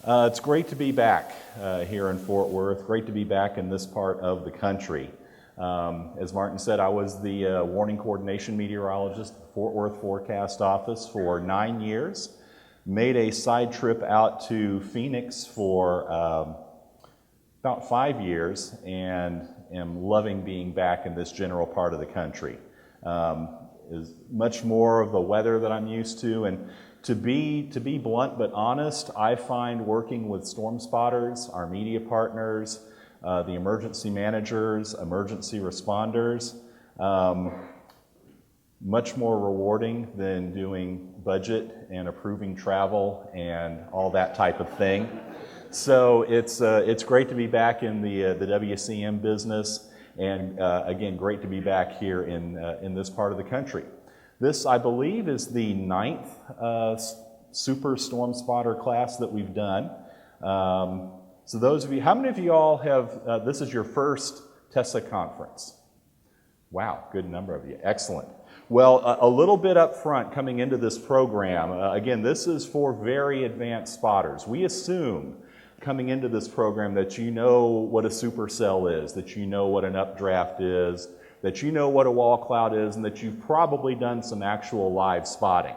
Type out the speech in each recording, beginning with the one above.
It's great to be back here in Fort Worth. Great to be back in this part of the country. As Martin said, I was the warning coordination meteorologist at the Fort Worth Forecast Office for 9 years. Made a side trip out to Phoenix for about 5 years and am loving being back in this general part of the country. Is much more of the weather that I'm used to, and to be blunt but honest, I find working with storm spotters, our media partners, the emergency managers, emergency responders, much more rewarding than doing budget and approving travel and all that type of thing. So it's great to be back in the WCM business, and again, great to be back here in this part of the country. This, I believe, is the 9th Super Storm Spotter class that we've done. So those of you, how many of you all have, this is your first TESSA conference? Wow, good number of you. Excellent. Well, a little bit up front coming into this program, again, this is for very advanced spotters. We assume coming into this program that you know what a supercell is, that you know what an updraft is, that you know what a wall cloud is, and that you've probably done some actual live spotting.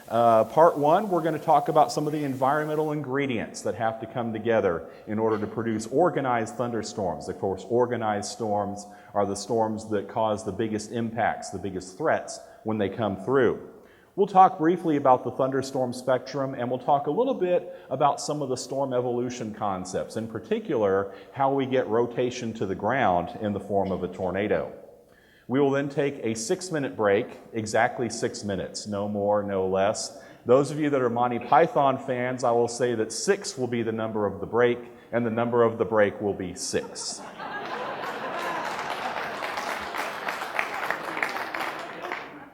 Part 1, we're going to talk about some of the environmental ingredients that have to come together in order to produce organized thunderstorms. Of course, organized storms are the storms that cause the biggest impacts, the biggest threats when they come through. We'll talk briefly about the thunderstorm spectrum, and we'll talk a little bit about some of the storm evolution concepts, in particular, how we get rotation to the ground in the form of a tornado. We will then take a 6-minute break, exactly 6 minutes, no more, no less. Those of you that are Monty Python fans, I will say that 6 will be the number of the break, and the number of the break will be 6.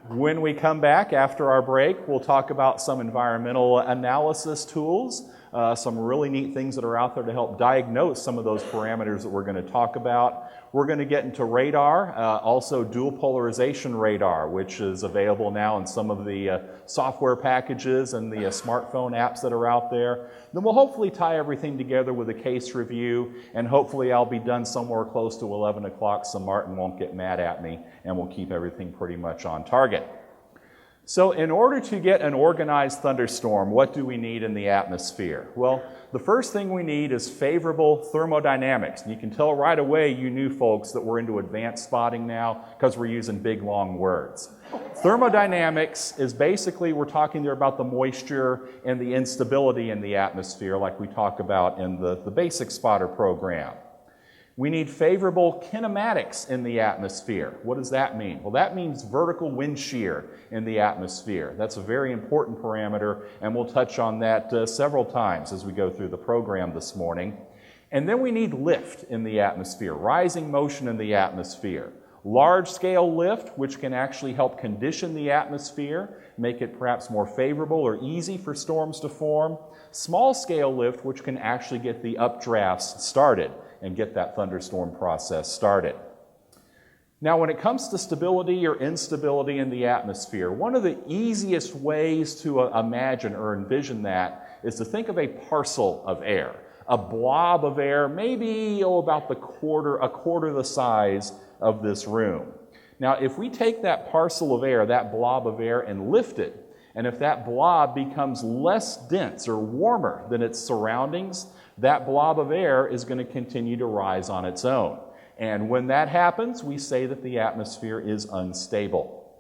When we come back after our break, we'll talk about some environmental analysis tools, some really neat things that are out there to help diagnose some of those parameters that we're going to talk about. We're going to get into radar, also dual polarization radar, which is available now in some of the software packages and the smartphone apps that are out there. Then we'll hopefully tie everything together with a case review, and hopefully I'll be done somewhere close to 11 o'clock so Martin won't get mad at me, and we'll keep everything pretty much on target. So in order to get an organized thunderstorm, what do we need in the atmosphere? Well, the first thing we need is favorable thermodynamics. And you can tell right away, you new folks, that we're into advanced spotting now because we're using big, long words. Thermodynamics is basically, we're talking there about the moisture and the instability in the atmosphere like we talk about in the basic spotter program. We need favorable kinematics in the atmosphere. What does that mean? Well, that means vertical wind shear in the atmosphere. That's a very important parameter, and we'll touch on that several times as we go through the program this morning. And then we need lift in the atmosphere, rising motion in the atmosphere. Large-scale lift, which can actually help condition the atmosphere, make it perhaps more favorable or easy for storms to form. Small-scale lift, which can actually get the updrafts started and get that thunderstorm process started. Now, when it comes to stability or instability in the atmosphere, one of the easiest ways to imagine or envision that is to think of a parcel of air, a blob of air, maybe about a quarter the size of this room. Now, if we take that parcel of air, that blob of air, and lift it, and if that blob becomes less dense or warmer than its surroundings, that blob of air is going to continue to rise on its own. And when that happens, we say that the atmosphere is unstable.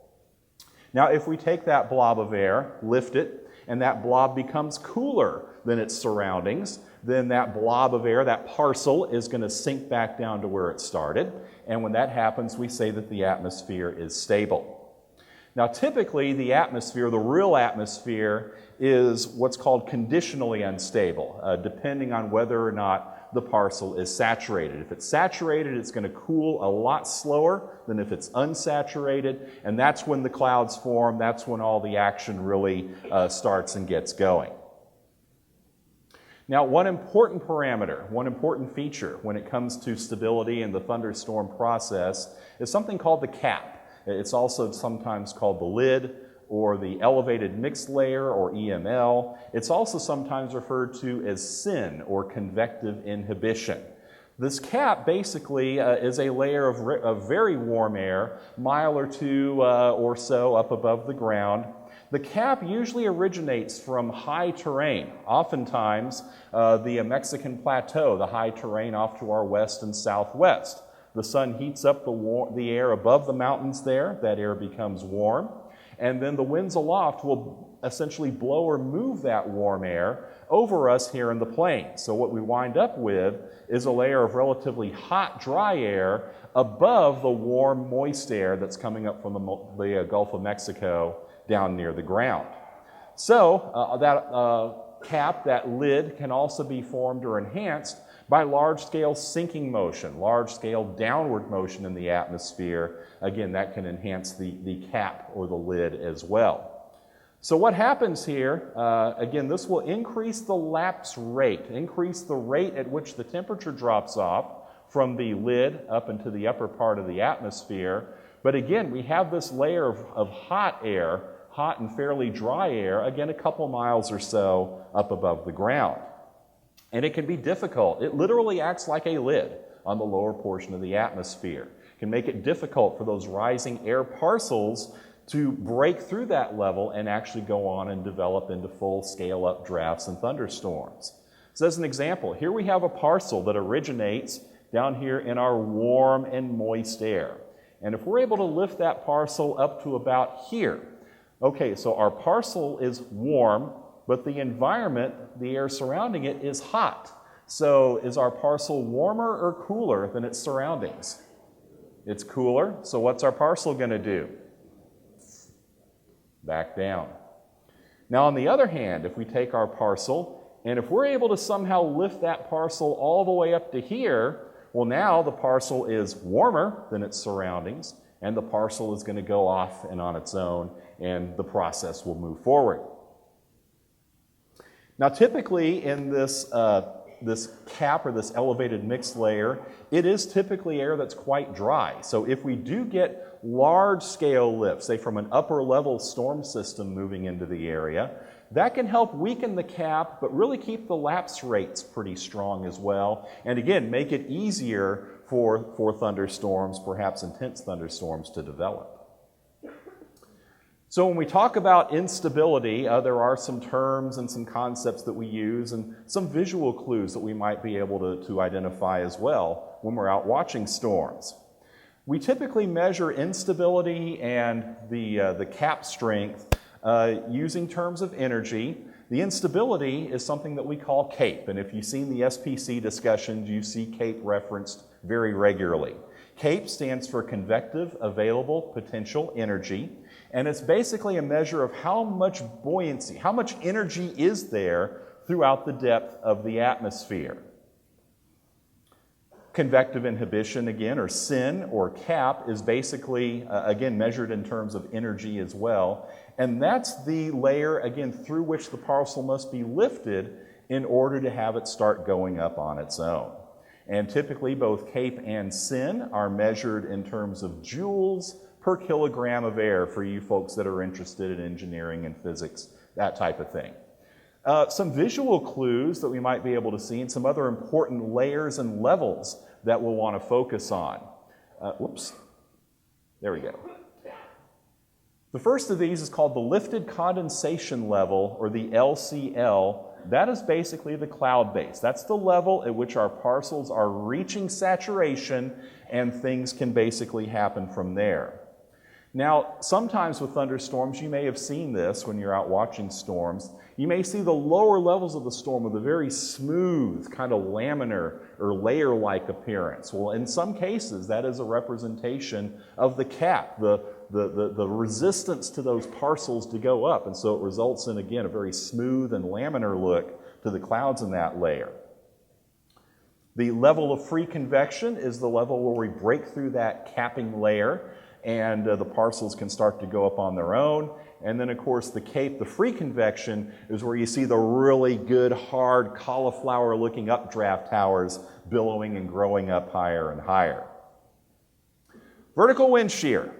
Now, if we take that blob of air, lift it, and that blob becomes cooler than its surroundings, then that blob of air, that parcel, is going to sink back down to where it started. And when that happens, we say that the atmosphere is stable. Now, typically, the atmosphere, the real atmosphere, is what's called conditionally unstable, depending on whether or not the parcel is saturated. If it's saturated, it's going to cool a lot slower than if it's unsaturated, and that's when the clouds form, that's when all the action really starts and gets going. Now, one important parameter, one important feature when it comes to stability in the thunderstorm process is something called the cap. It's also sometimes called the lid, or the elevated mixed layer, or EML. It's also sometimes referred to as SIN, or convective inhibition. This cap basically is a layer of very warm air, mile or two or so up above the ground. The cap usually originates from high terrain, oftentimes the Mexican plateau, the high terrain off to our west and southwest. The sun heats up the air above the mountains there, that air becomes warm, and then the winds aloft will essentially blow or move that warm air over us here in the plains. So what we wind up with is a layer of relatively hot, dry air above the warm, moist air that's coming up from the Gulf of Mexico down near the ground. So that cap, that lid, can also be formed or enhanced by large-scale sinking motion, large-scale downward motion in the atmosphere. Again, that can enhance the cap or the lid as well. So what happens here, again, this will increase the lapse rate, increase the rate at which the temperature drops off from the lid up into the upper part of the atmosphere. But again, we have this layer of hot air, hot and fairly dry air, again, a couple miles or so up above the ground. And it can be difficult. It literally acts like a lid on the lower portion of the atmosphere. It can make it difficult for those rising air parcels to break through that level and actually go on and develop into full scale-up drafts and thunderstorms. So as an example, here we have a parcel that originates down here in our warm and moist air. And if we're able to lift that parcel up to about here, okay, so our parcel is warm, but the environment, the air surrounding it, is hot. So is our parcel warmer or cooler than its surroundings? It's cooler, so what's our parcel going to do? Back down. Now on the other hand, if we take our parcel, and if we're able to somehow lift that parcel all the way up to here, well, now the parcel is warmer than its surroundings, and the parcel is going to go off and on its own, and the process will move forward. Now typically in this cap or this elevated mixed layer, it is typically air that's quite dry. So if we do get large-scale lifts, say from an upper-level storm system moving into the area, that can help weaken the cap, but really keep the lapse rates pretty strong as well, and again, make it easier for thunderstorms, perhaps intense thunderstorms, to develop. So when we talk about instability, there are some terms and some concepts that we use and some visual clues that we might be able to identify as well when we're out watching storms. We typically measure instability and the cap strength using terms of energy. The instability is something that we call CAPE, and if you've seen the SPC discussions, you see CAPE referenced very regularly. CAPE stands for Convective Available Potential Energy, and it's basically a measure of how much buoyancy, how much energy is there throughout the depth of the atmosphere. Convective inhibition, again, or SIN, or CAP, is basically, again, measured in terms of energy as well. And that's the layer, again, through which the parcel must be lifted in order to have it start going up on its own. And typically, both CAPE and SIN are measured in terms of joules per kilogram of air for you folks that are interested in engineering and physics, that type of thing. Some visual clues that we might be able to see, and some other important layers and levels that we'll want to focus on. There we go. The first of these is called the lifted condensation level, or the LCL. That is basically the cloud base. That's the level at which our parcels are reaching saturation, and things can basically happen from there. Now, sometimes with thunderstorms, you may have seen this when you're out watching storms. You may see the lower levels of the storm with a very smooth, kind of laminar or layer-like appearance. Well, in some cases, that is a representation of the cap, the resistance to those parcels to go up. And so it results in, again, a very smooth and laminar look to the clouds in that layer. The level of free convection is the level where we break through that capping layer, and the parcels can start to go up on their own. And then, of course, the CAPE, the free convection, is where you see the really good, hard, cauliflower-looking updraft towers billowing and growing up higher and higher. Vertical wind shear.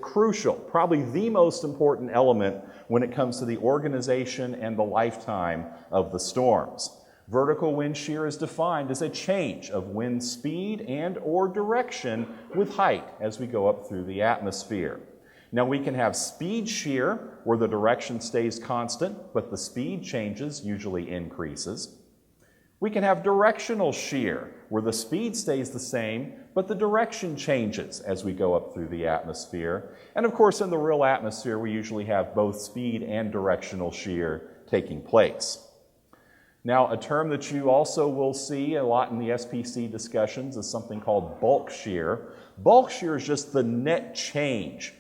crucial, probably the most important element when it comes to the organization and the lifetime of the storms. Vertical wind shear is defined as a change of wind speed and or direction with height as we go up through the atmosphere. Now we can have speed shear where the direction stays constant, but the speed changes, usually increases. We can have directional shear where the speed stays the same, but the direction changes as we go up through the atmosphere. And of course, in the real atmosphere, we usually have both speed and directional shear taking place. Now, a term that you also will see a lot in the SPC discussions is something called bulk shear. Bulk shear is just the net change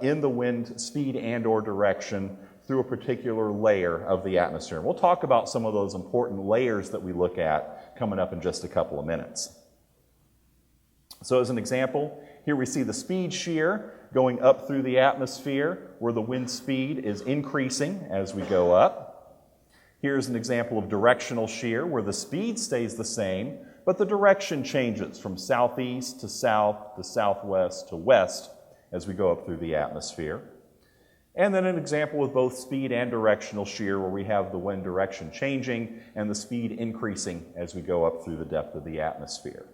in the wind speed and or direction through a particular layer of the atmosphere. And we'll talk about some of those important layers that we look at coming up in just a couple of minutes. So as an example, here we see the speed shear going up through the atmosphere where the wind speed is increasing as we go up. Here's an example of directional shear where the speed stays the same, but the direction changes from southeast to south to southwest to west as we go up through the atmosphere. And then an example with both speed and directional shear where we have the wind direction changing and the speed increasing as we go up through the depth of the atmosphere.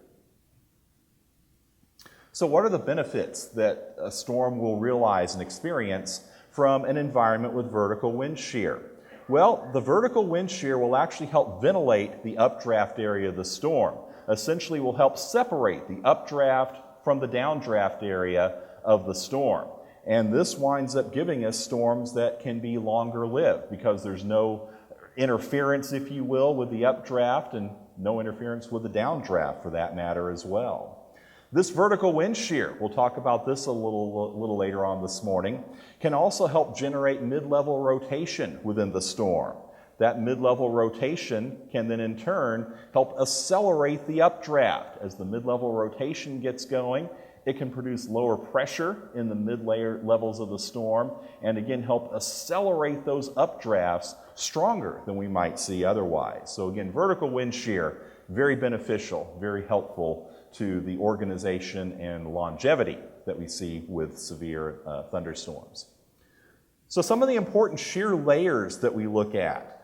So what are the benefits that a storm will realize and experience from an environment with vertical wind shear? Well, the vertical wind shear will actually help ventilate the updraft area of the storm. Essentially will help separate the updraft from the downdraft area of the storm. And this winds up giving us storms that can be longer lived because there's no interference, if you will, with the updraft and no interference with the downdraft for that matter as well. This vertical wind shear, we'll talk about this a little later on this morning, can also help generate mid-level rotation within the storm. That mid-level rotation can then in turn help accelerate the updraft. As the mid-level rotation gets going, it can produce lower pressure in the mid-layer levels of the storm and again help accelerate those updrafts stronger than we might see otherwise. So again, vertical wind shear, very beneficial, very helpful to the organization and longevity that we see with severe thunderstorms. So some of the important shear layers that we look at.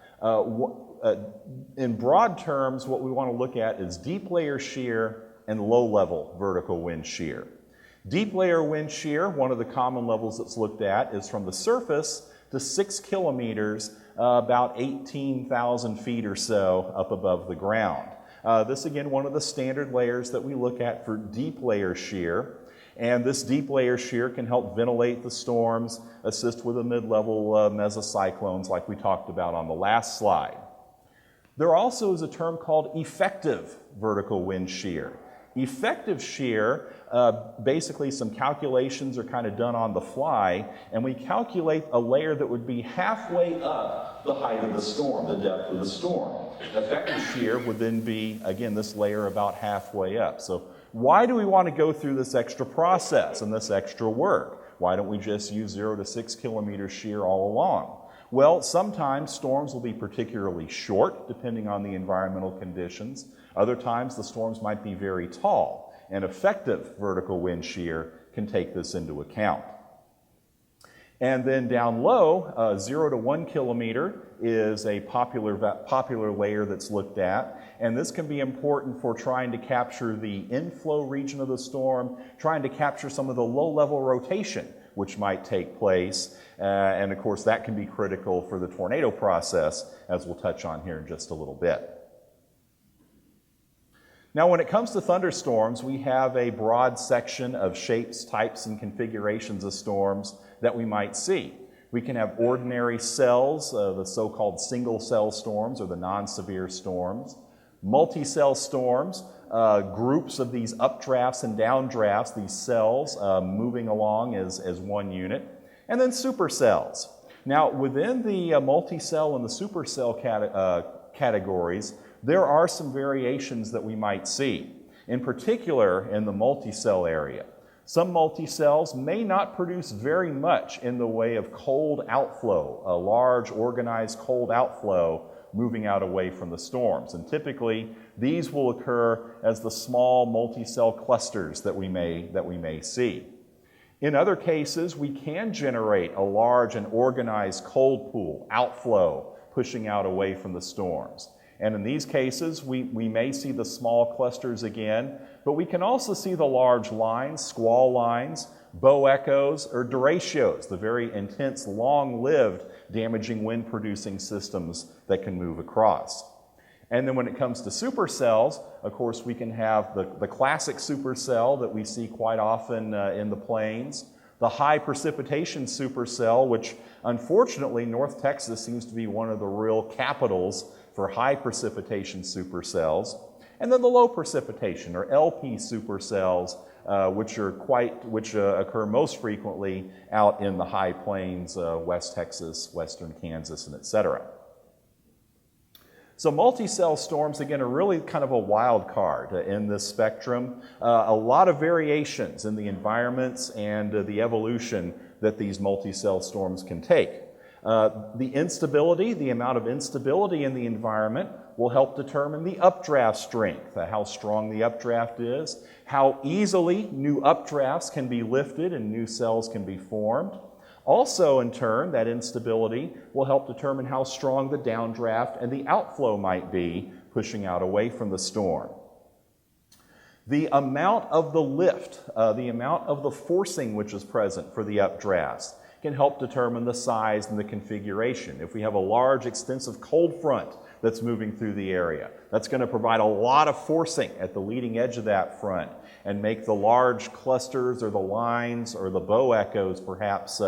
In broad terms, what we want to look at is deep layer shear and low-level vertical wind shear. Deep layer wind shear, one of the common levels that's looked at, is from the surface to 6 kilometers, about 18,000 feet or so up above the ground. This, again, one of the standard layers that we look at for deep layer shear. And this deep layer shear can help ventilate the storms, assist with the mid-level mesocyclones like we talked about on the last slide. There also is a term called effective vertical wind shear. Effective shear, basically some calculations are kind of done on the fly, and we calculate a layer that would be halfway up the height of the storm, the depth of the storm. Effective shear would then be, again, this layer about halfway up. So why do we want to go through this extra process and this extra work? Why don't we just use 0 to 6 kilometer shear all along? Well, sometimes storms will be particularly short, depending on the environmental conditions. Other times the storms might be very tall, and effective vertical wind shear can take this into account. And then down low, 0 to 1 kilometer is a popular layer that's looked at, and this can be important for trying to capture the inflow region of the storm, trying to capture some of the low-level rotation which might take place, and of course that can be critical for the tornado process, as we'll touch on here in just a little bit. Now, when it comes to thunderstorms, we have a broad section of shapes, types, and configurations of storms that we might see. We can have ordinary cells, the so-called single-cell storms or the non-severe storms. Multi-cell storms, groups of these updrafts and downdrafts, these cells moving along as one unit. And then supercells. Now, within the multi-cell and the supercell categories, there are some variations that we might see, in particular in the multicell area. Some multicells may not produce very much in the way of cold outflow, a large organized cold outflow moving out away from the storms. And typically, these will occur as the small multicell clusters that we may see. In other cases, we can generate a large and organized cold pool, outflow, pushing out away from the storms. And in these cases, we may see the small clusters again, but we can also see the large lines, squall lines, bow echoes, or derechos, the very intense, long-lived, damaging wind-producing systems that can move across. And then when it comes to supercells, of course, we can have the classic supercell that we see quite often in the plains, the high precipitation supercell, which unfortunately North Texas seems to be one of the real capitals for high precipitation supercells, and then the low precipitation or LP supercells, which occur most frequently out in the high plains, West Texas, western Kansas, and etc. So multi-cell storms, again, are really kind of a wild card in this spectrum. A lot of variations in the environments and the evolution that these multi-cell storms can take. The instability, the amount of instability in the environment will help determine the updraft strength, how strong the updraft is, how easily new updrafts can be lifted and new cells can be formed. Also, in turn, that instability will help determine how strong the downdraft and the outflow might be, pushing out away from the storm. The amount of the lift, the amount of the forcing which is present for the updrafts, can help determine the size and the configuration. If we have a large, extensive cold front that's moving through the area, that's going to provide a lot of forcing at the leading edge of that front and make the large clusters or the lines or the bow echoes perhaps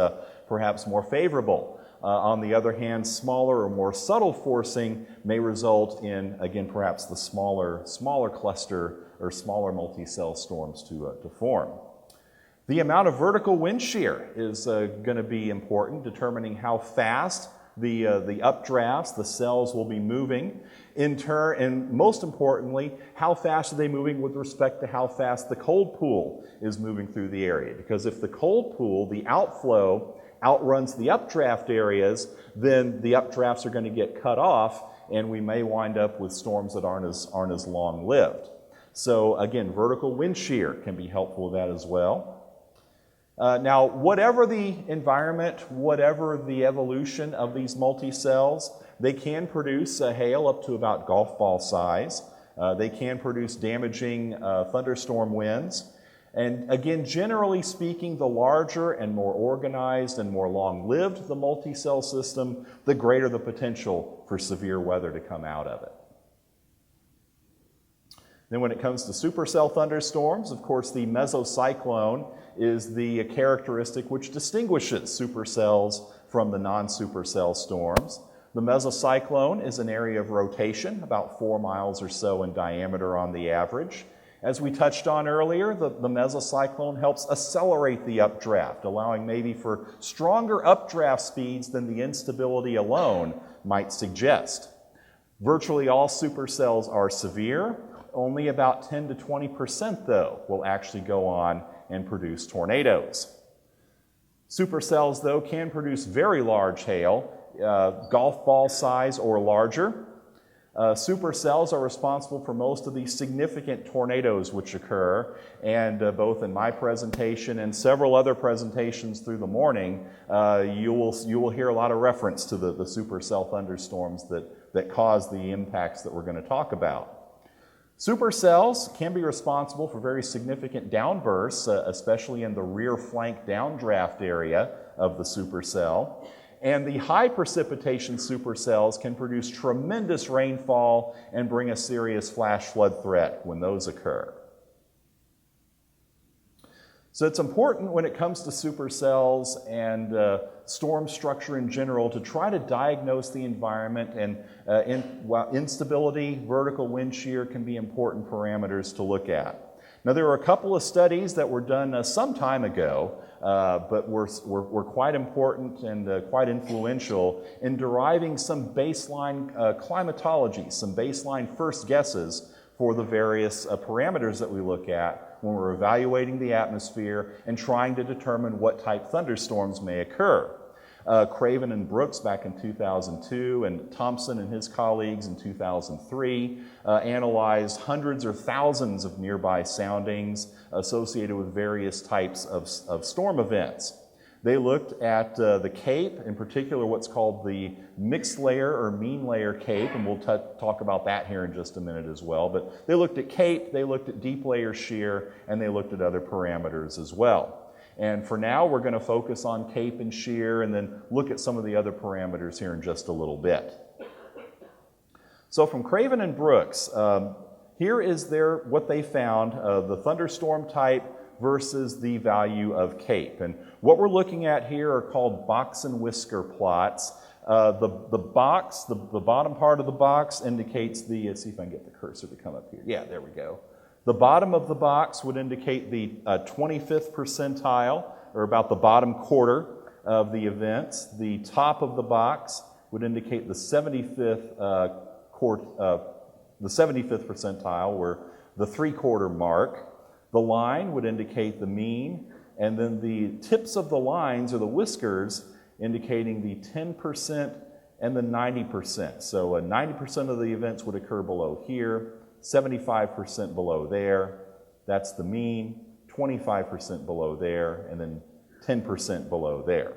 more favorable. On the other hand, smaller or more subtle forcing may result in, again, perhaps the smaller cluster or smaller multi-cell storms to form. The amount of vertical wind shear is going to be important, determining how fast the updrafts, the cells will be moving. In turn, and most importantly, how fast are they moving with respect to how fast the cold pool is moving through the area. Because if the cold pool, the outflow, outruns the updraft areas, then the updrafts are going to get cut off, and we may wind up with storms that aren't as long-lived. So again, vertical wind shear can be helpful with that as well. Now, whatever the environment, whatever the evolution of these multi-cells, they can produce hail up to about golf ball size. They can produce damaging thunderstorm winds. And again, generally speaking, the larger and more organized and more long-lived the multi-cell system, the greater the potential for severe weather to come out of it. Then when it comes to supercell thunderstorms, of course, the mesocyclone is the characteristic which distinguishes supercells from the non-supercell storms. The mesocyclone is an area of rotation, about 4 miles or so in diameter on the average. As we touched on earlier, the mesocyclone helps accelerate the updraft, allowing maybe for stronger updraft speeds than the instability alone might suggest. Virtually all supercells are severe. Only about 10 to 20%, though, will actually go on and produce tornadoes. Supercells, though, can produce very large hail, golf ball size or larger. Supercells are responsible for most of the significant tornadoes which occur, and both in my presentation and several other presentations through the morning, you will hear a lot of reference to the supercell thunderstorms that cause the impacts that we're going to talk about. Supercells can be responsible for very significant downbursts, especially in the rear flank downdraft area of the supercell. And the high precipitation supercells can produce tremendous rainfall and bring a serious flash flood threat when those occur. So it's important when it comes to supercells and storm structure in general to try to diagnose the environment, and while instability, vertical wind shear can be important parameters to look at. Now, there were a couple of studies that were done some time ago, but were quite important and quite influential in deriving some baseline climatology, some baseline first guesses for the various parameters that we look at when we're evaluating the atmosphere and trying to determine what type thunderstorms may occur. Craven and Brooks back in 2002, and Thompson and his colleagues in 2003 analyzed hundreds or thousands of nearby soundings associated with various types of storm events. They looked at the Cape, in particular what's called the mixed layer or mean layer Cape, and we'll talk about that here in just a minute as well. But they looked at Cape, they looked at deep layer shear, and they looked at other parameters as well. And for now, we're going to focus on Cape and shear and then look at some of the other parameters here in just a little bit. So from Craven and Brooks, here is what they found, the thunderstorm type versus the value of Cape. And what we're looking at here are called box and whisker plots. The box, the bottom part of the box indicates let's see if I can get the cursor to come up here. Yeah, there we go. The bottom of the box would indicate the 25th percentile, or about the bottom quarter of the events. The top of the box would indicate the 75th percentile, or the three-quarter mark. The line would indicate the mean, and then the tips of the lines, or the whiskers, indicating the 10% and the 90%. So 90% of the events would occur below here, 75% below there. That's the mean, 25% below there, and then 10% below there.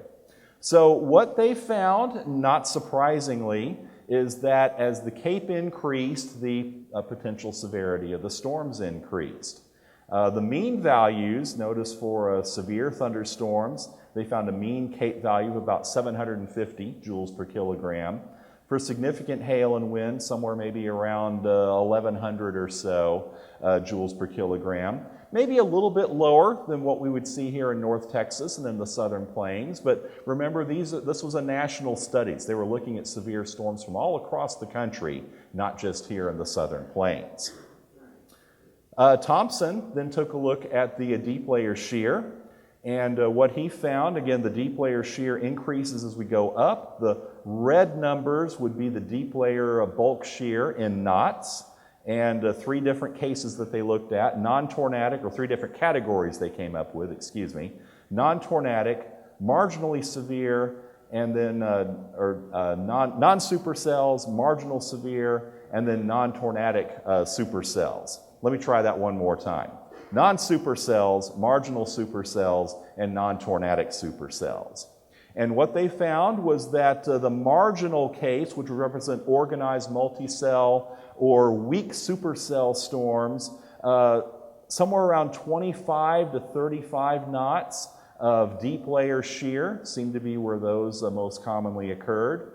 So what they found, not surprisingly, is that as the Cape increased, the potential severity of the storms increased. The mean values, notice for severe thunderstorms, they found a mean Cape value of about 750 joules per kilogram. For significant hail and wind, somewhere maybe around 1,100 or so joules per kilogram. Maybe a little bit lower than what we would see here in North Texas and in the southern plains. But remember, this was a national studies. They were looking at severe storms from all across the country, not just here in the southern plains. Thompson then took a look at the deep layer shear, and what he found, again, the deep layer shear increases as we go up. The red numbers would be the deep layer bulk shear in knots, and three different cases that they looked at, non-tornadic, or three different categories they came up with, non-tornadic, marginally severe, and then non-supercells, marginal severe, and then non-tornadic supercells. Let me try that one more time. Non-supercells, marginal supercells, and non-tornadic supercells. And what they found was that the marginal case, which would represent organized multicell or weak supercell storms, somewhere around 25 to 35 knots of deep layer shear seemed to be where those most commonly occurred.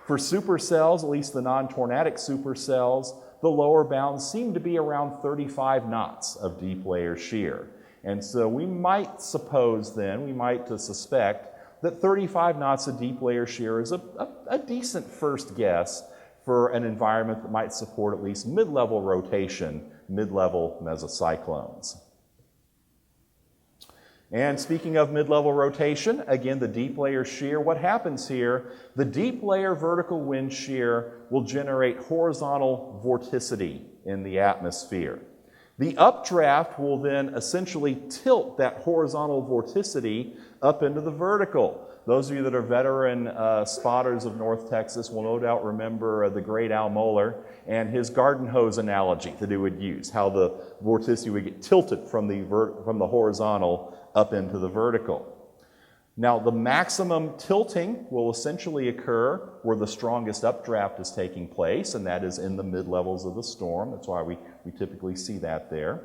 For supercells, at least the non-tornadic supercells, the lower bounds seem to be around 35 knots of deep layer shear. And so we might suppose then, we might suspect that 35 knots of deep layer shear is a decent first guess for an environment that might support at least mid-level rotation, mid-level mesocyclones. And speaking of mid-level rotation, again, the deep layer shear, what happens here? The deep layer vertical wind shear will generate horizontal vorticity in the atmosphere. The updraft will then essentially tilt that horizontal vorticity up into the vertical. Those of you that are veteran spotters of North Texas will no doubt remember the great Al Mohler and his garden hose analogy that he would use, how the vorticity would get tilted from the horizontal up into the vertical. Now, the maximum tilting will essentially occur where the strongest updraft is taking place, and that is in the mid-levels of the storm. That's why we typically see that there.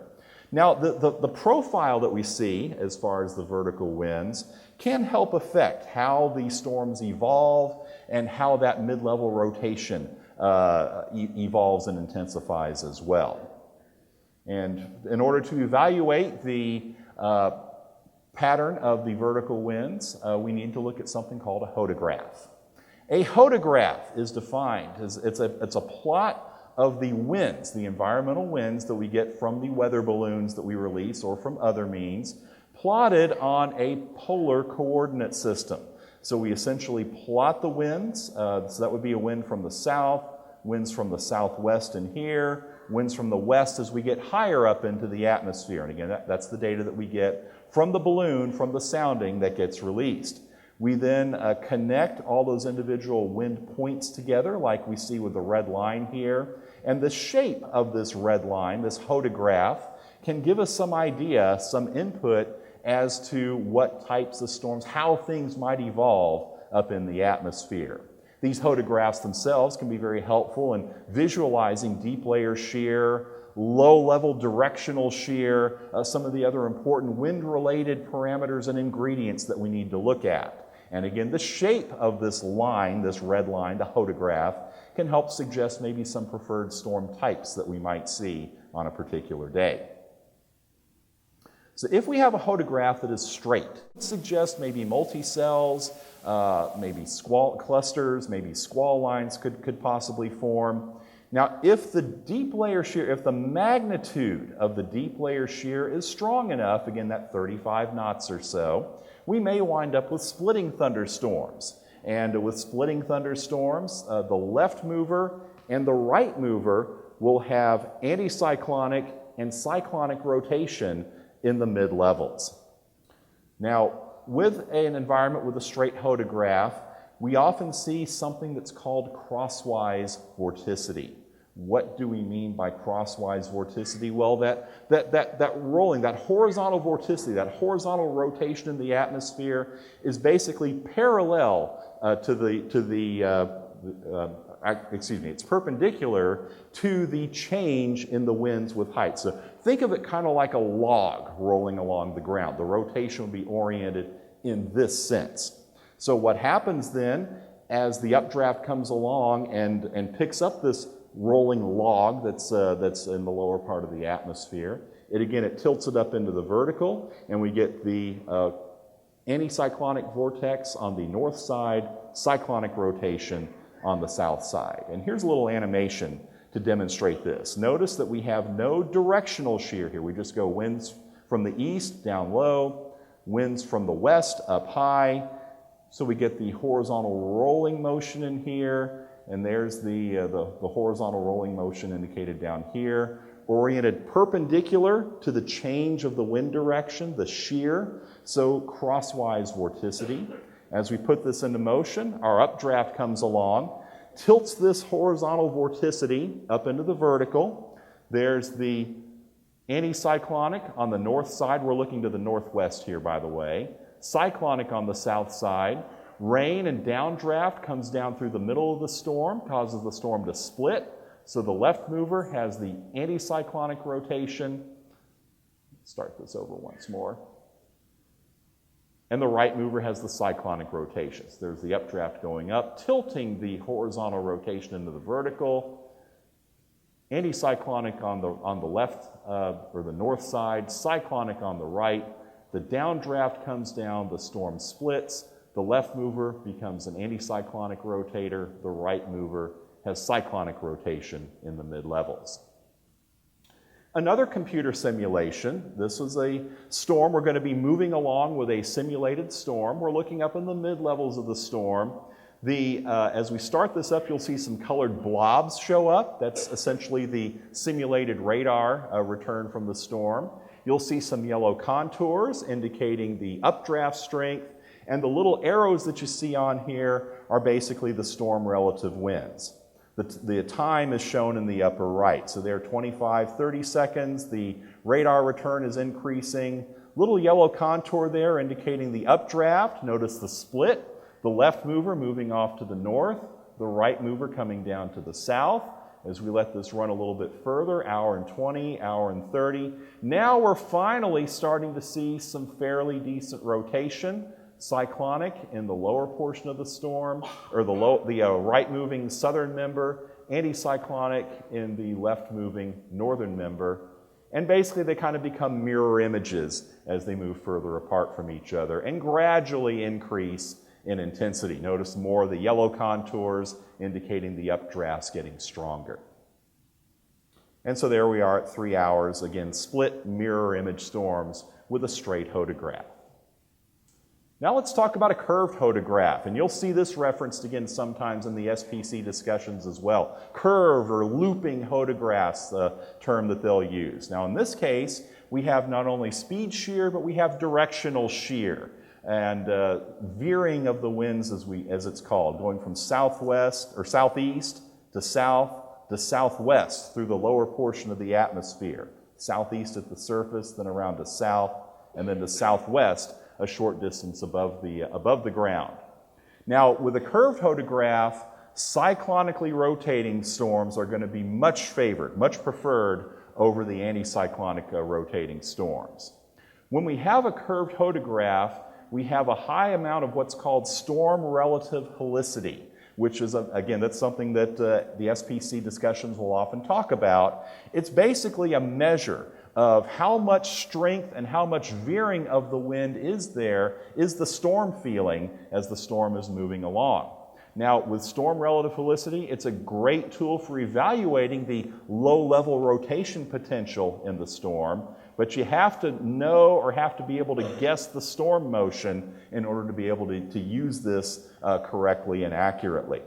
Now, the profile that we see as far as the vertical winds can help affect how these storms evolve and how that mid-level rotation evolves and intensifies as well. And in order to evaluate the pattern of the vertical winds, we need to look at something called a hodograph. A hodograph is defined as it's a plot of the winds, the environmental winds that we get from the weather balloons that we release or from other means, plotted on a polar coordinate system. So we essentially plot the winds, so that would be a wind from the south, winds from the southwest in here, winds from the west as we get higher up into the atmosphere. And again, that's the data that we get from the balloon, from the sounding that gets released. We then connect all those individual wind points together like we see with the red line here. And the shape of this red line, this hodograph, can give us some idea, some input as to what types of storms, how things might evolve up in the atmosphere. These hodographs themselves can be very helpful in visualizing deep layer shear, low-level directional shear, some of the other important wind-related parameters and ingredients that we need to look at. And again, the shape of this line, this red line, the hodograph, can help suggest maybe some preferred storm types that we might see on a particular day. So if we have a hodograph that is straight, it suggests maybe multi-cells, maybe squall clusters, maybe squall lines could possibly form. Now, if the deep layer shear, if the magnitude of the deep layer shear is strong enough, again, that 35 knots or so, we may wind up with splitting thunderstorms. And with splitting thunderstorms, the left mover and the right mover will have anticyclonic and cyclonic rotation in the mid-levels. Now, with an environment with a straight hodograph, we often see something that's called crosswise vorticity. What do we mean by crosswise vorticity? Well, that rolling, that horizontal vorticity, that horizontal rotation in the atmosphere is basically parallel it's perpendicular to the change in the winds with height. So think of it kind of like a log rolling along the ground. The rotation will be oriented in this sense. So what happens then, as the updraft comes along and picks up this rolling log that's in the lower part of the atmosphere, it tilts it up into the vertical, and we get the anticyclonic vortex on the north side, cyclonic rotation on the south side. And here's a little animation to demonstrate this. Notice that we have no directional shear here. We just go winds from the east down low, winds from the west up high. So we get the horizontal rolling motion in here, and there's the horizontal rolling motion indicated down here, oriented perpendicular to the change of the wind direction, the shear, so crosswise vorticity. As we put this into motion, our updraft comes along, tilts this horizontal vorticity up into the vertical. There's the anticyclonic on the north side. We're looking to the northwest here, by the way. Cyclonic on the south side. Rain and downdraft comes down through the middle of the storm, causes the storm to split. So the left mover has the anticyclonic rotation. Start this over once more. And the right mover has the cyclonic rotation. So there's the updraft going up, tilting the horizontal rotation into the vertical. Anticyclonic on the left, or the north side, cyclonic on the right. The downdraft comes down, the storm splits. The left mover becomes an anticyclonic rotator. The right mover has cyclonic rotation in the mid-levels. Another computer simulation. This is a storm. We're going to be moving along with a simulated storm. We're looking up in the mid-levels of the storm. As we start this up, you'll see some colored blobs show up. That's essentially the simulated radar return from the storm. You'll see some yellow contours indicating the updraft strength, and the little arrows that you see on here are basically the storm relative winds. The time is shown in the upper right. So they're 25, 30 seconds. The radar return is increasing. Little yellow contour there indicating the updraft. Notice the split. The left mover moving off to the north. The right mover coming down to the south. As we let this run a little bit further, hour and 20, hour and 30. Now we're finally starting to see some fairly decent rotation. Cyclonic in the lower portion of the storm, or the right moving southern member, anticyclonic in the left moving northern member. And basically they kind of become mirror images as they move further apart from each other and gradually increase in intensity. Notice more of the yellow contours indicating the updrafts getting stronger. And so there we are at 3 hours, again, split mirror image storms with a straight hodograph. Now let's talk about a curved hodograph, and you'll see this referenced again sometimes in the SPC discussions as well. Curved or looping hodographs, the term that they'll use. Now in this case, we have not only speed shear, but we have directional shear. and veering of the winds, as it's called, going from southwest or southeast to southwest through the lower portion of the atmosphere. Southeast at the surface, then around to south, and then to southwest, a short distance above the ground. Now, with a curved hodograph, cyclonically rotating storms are going to be much favored, much preferred over the anticyclonic rotating storms. When we have a curved hodograph, we have a high amount of what's called storm relative helicity, which is, again, that's something that the SPC discussions will often talk about. It's basically a measure of how much strength and how much veering of the wind is the storm feeling as the storm is moving along. Now, with storm relative helicity, it's a great tool for evaluating the low-level rotation potential in the storm, but you have to know or have to be able to guess the storm motion in order to be able to use this correctly and accurately.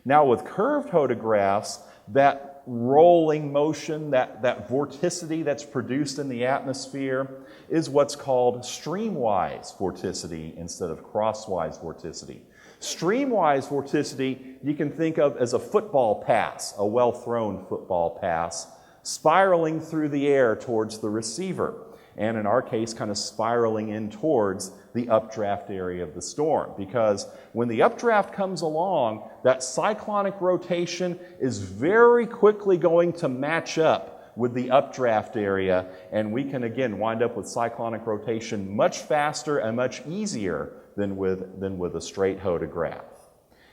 Now, with curved hodographs, that rolling motion, that vorticity that's produced in the atmosphere is what's called streamwise vorticity instead of crosswise vorticity. Streamwise vorticity you can think of as a football pass, a well-thrown football pass, spiraling through the air towards the receiver, and in our case kind of spiraling in towards the updraft area of the storm. Because when the updraft comes along, that cyclonic rotation is very quickly going to match up with the updraft area, and we can again wind up with cyclonic rotation much faster and much easier than with a straight hodograph.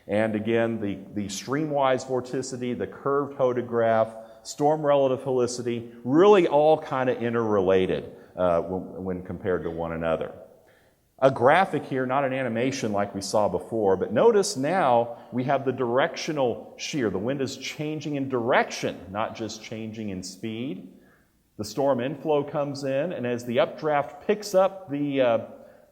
And again, the streamwise vorticity, the curved hodograph, storm relative helicity, really all kind of interrelated when compared to one another. A graphic here, not an animation like we saw before, but notice now we have the directional shear. The wind is changing in direction, not just changing in speed. The storm inflow comes in, and as the updraft picks up the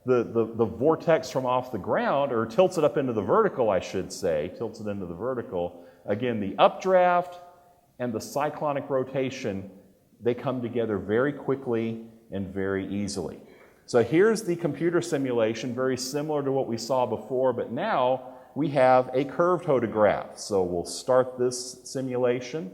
vortex from off the ground, or tilts it up into the vertical, I should say, tilts it into the vertical, again, the updraft and the cyclonic rotation, they come together very quickly and very easily. So here's the computer simulation, very similar to what we saw before, but now we have a curved hodograph. So we'll start this simulation,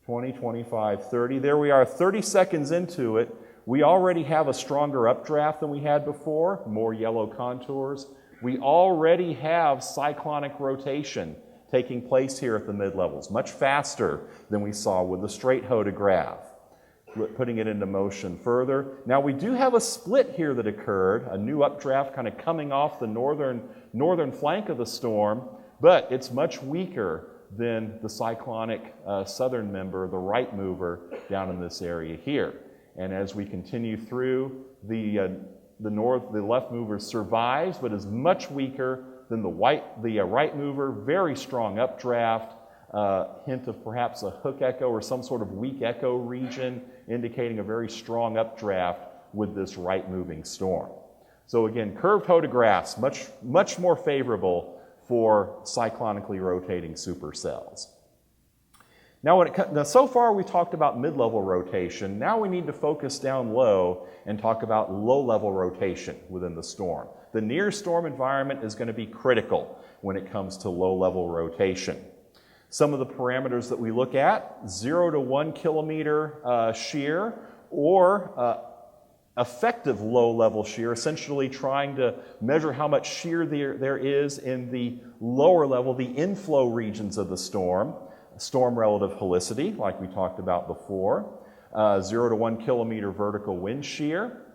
20, 25, 30. There we are, 30 seconds into it. We already have a stronger updraft than we had before, more yellow contours. We already have cyclonic rotation taking place here at the mid-levels, much faster than we saw with the straight hodograph. Putting it into motion further. Now we do have a split here that occurred, a new updraft kind of coming off the northern flank of the storm, but it's much weaker than the cyclonic southern member, the right mover, down in this area here. And as we continue through, the left mover survives, but is much weaker than the right mover. Very strong updraft, hint of perhaps a hook echo or some sort of weak echo region, indicating a very strong updraft with this right moving storm. So again, curved hodographs, much more favorable for cyclonically rotating supercells. Now, so far we talked about mid-level rotation. Now we need to focus down low and talk about low-level rotation within the storm. The near-storm environment is going to be critical when it comes to low-level rotation. Some of the parameters that we look at, 0 to 1 kilometer shear, or effective low-level shear, essentially trying to measure how much shear there is in the lower level, the inflow regions of the storm. Storm relative helicity, like we talked about before, 0 to 1 kilometer vertical wind shear,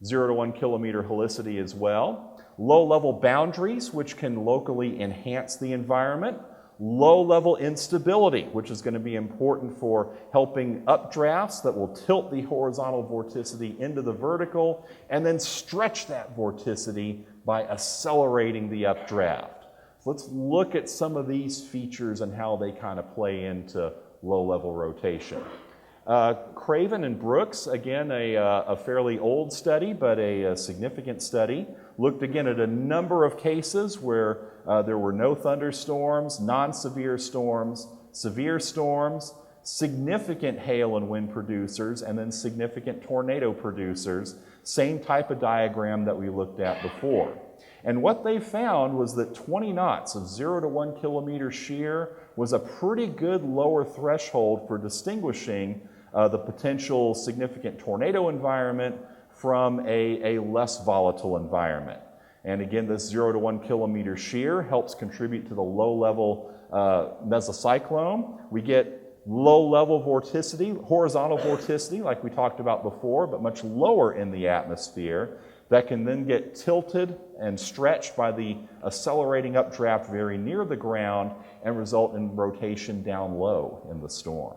0 to 1 kilometer helicity as well. Low-level boundaries, which can locally enhance the environment. Low-level instability, which is going to be important for helping updrafts that will tilt the horizontal vorticity into the vertical, and then stretch that vorticity by accelerating the updraft. So let's look at some of these features and how they kind of play into low-level rotation. Craven and Brooks, again, a fairly old study, but a significant study, looked again at a number of cases where there were no thunderstorms, non-severe storms, severe storms, significant hail and wind producers, and then significant tornado producers, Same type of diagram that we looked at before. And what they found was that 20 knots of 0 to 1 kilometer shear was a pretty good lower threshold for distinguishing the potential significant tornado environment from a less volatile environment. And again, this 0 to 1 kilometer shear helps contribute to the low-level mesocyclone. We get low-level vorticity, horizontal vorticity, like we talked about before, but much lower in the atmosphere, that can then get tilted and stretched by the accelerating updraft very near the ground and result in rotation down low in the storm.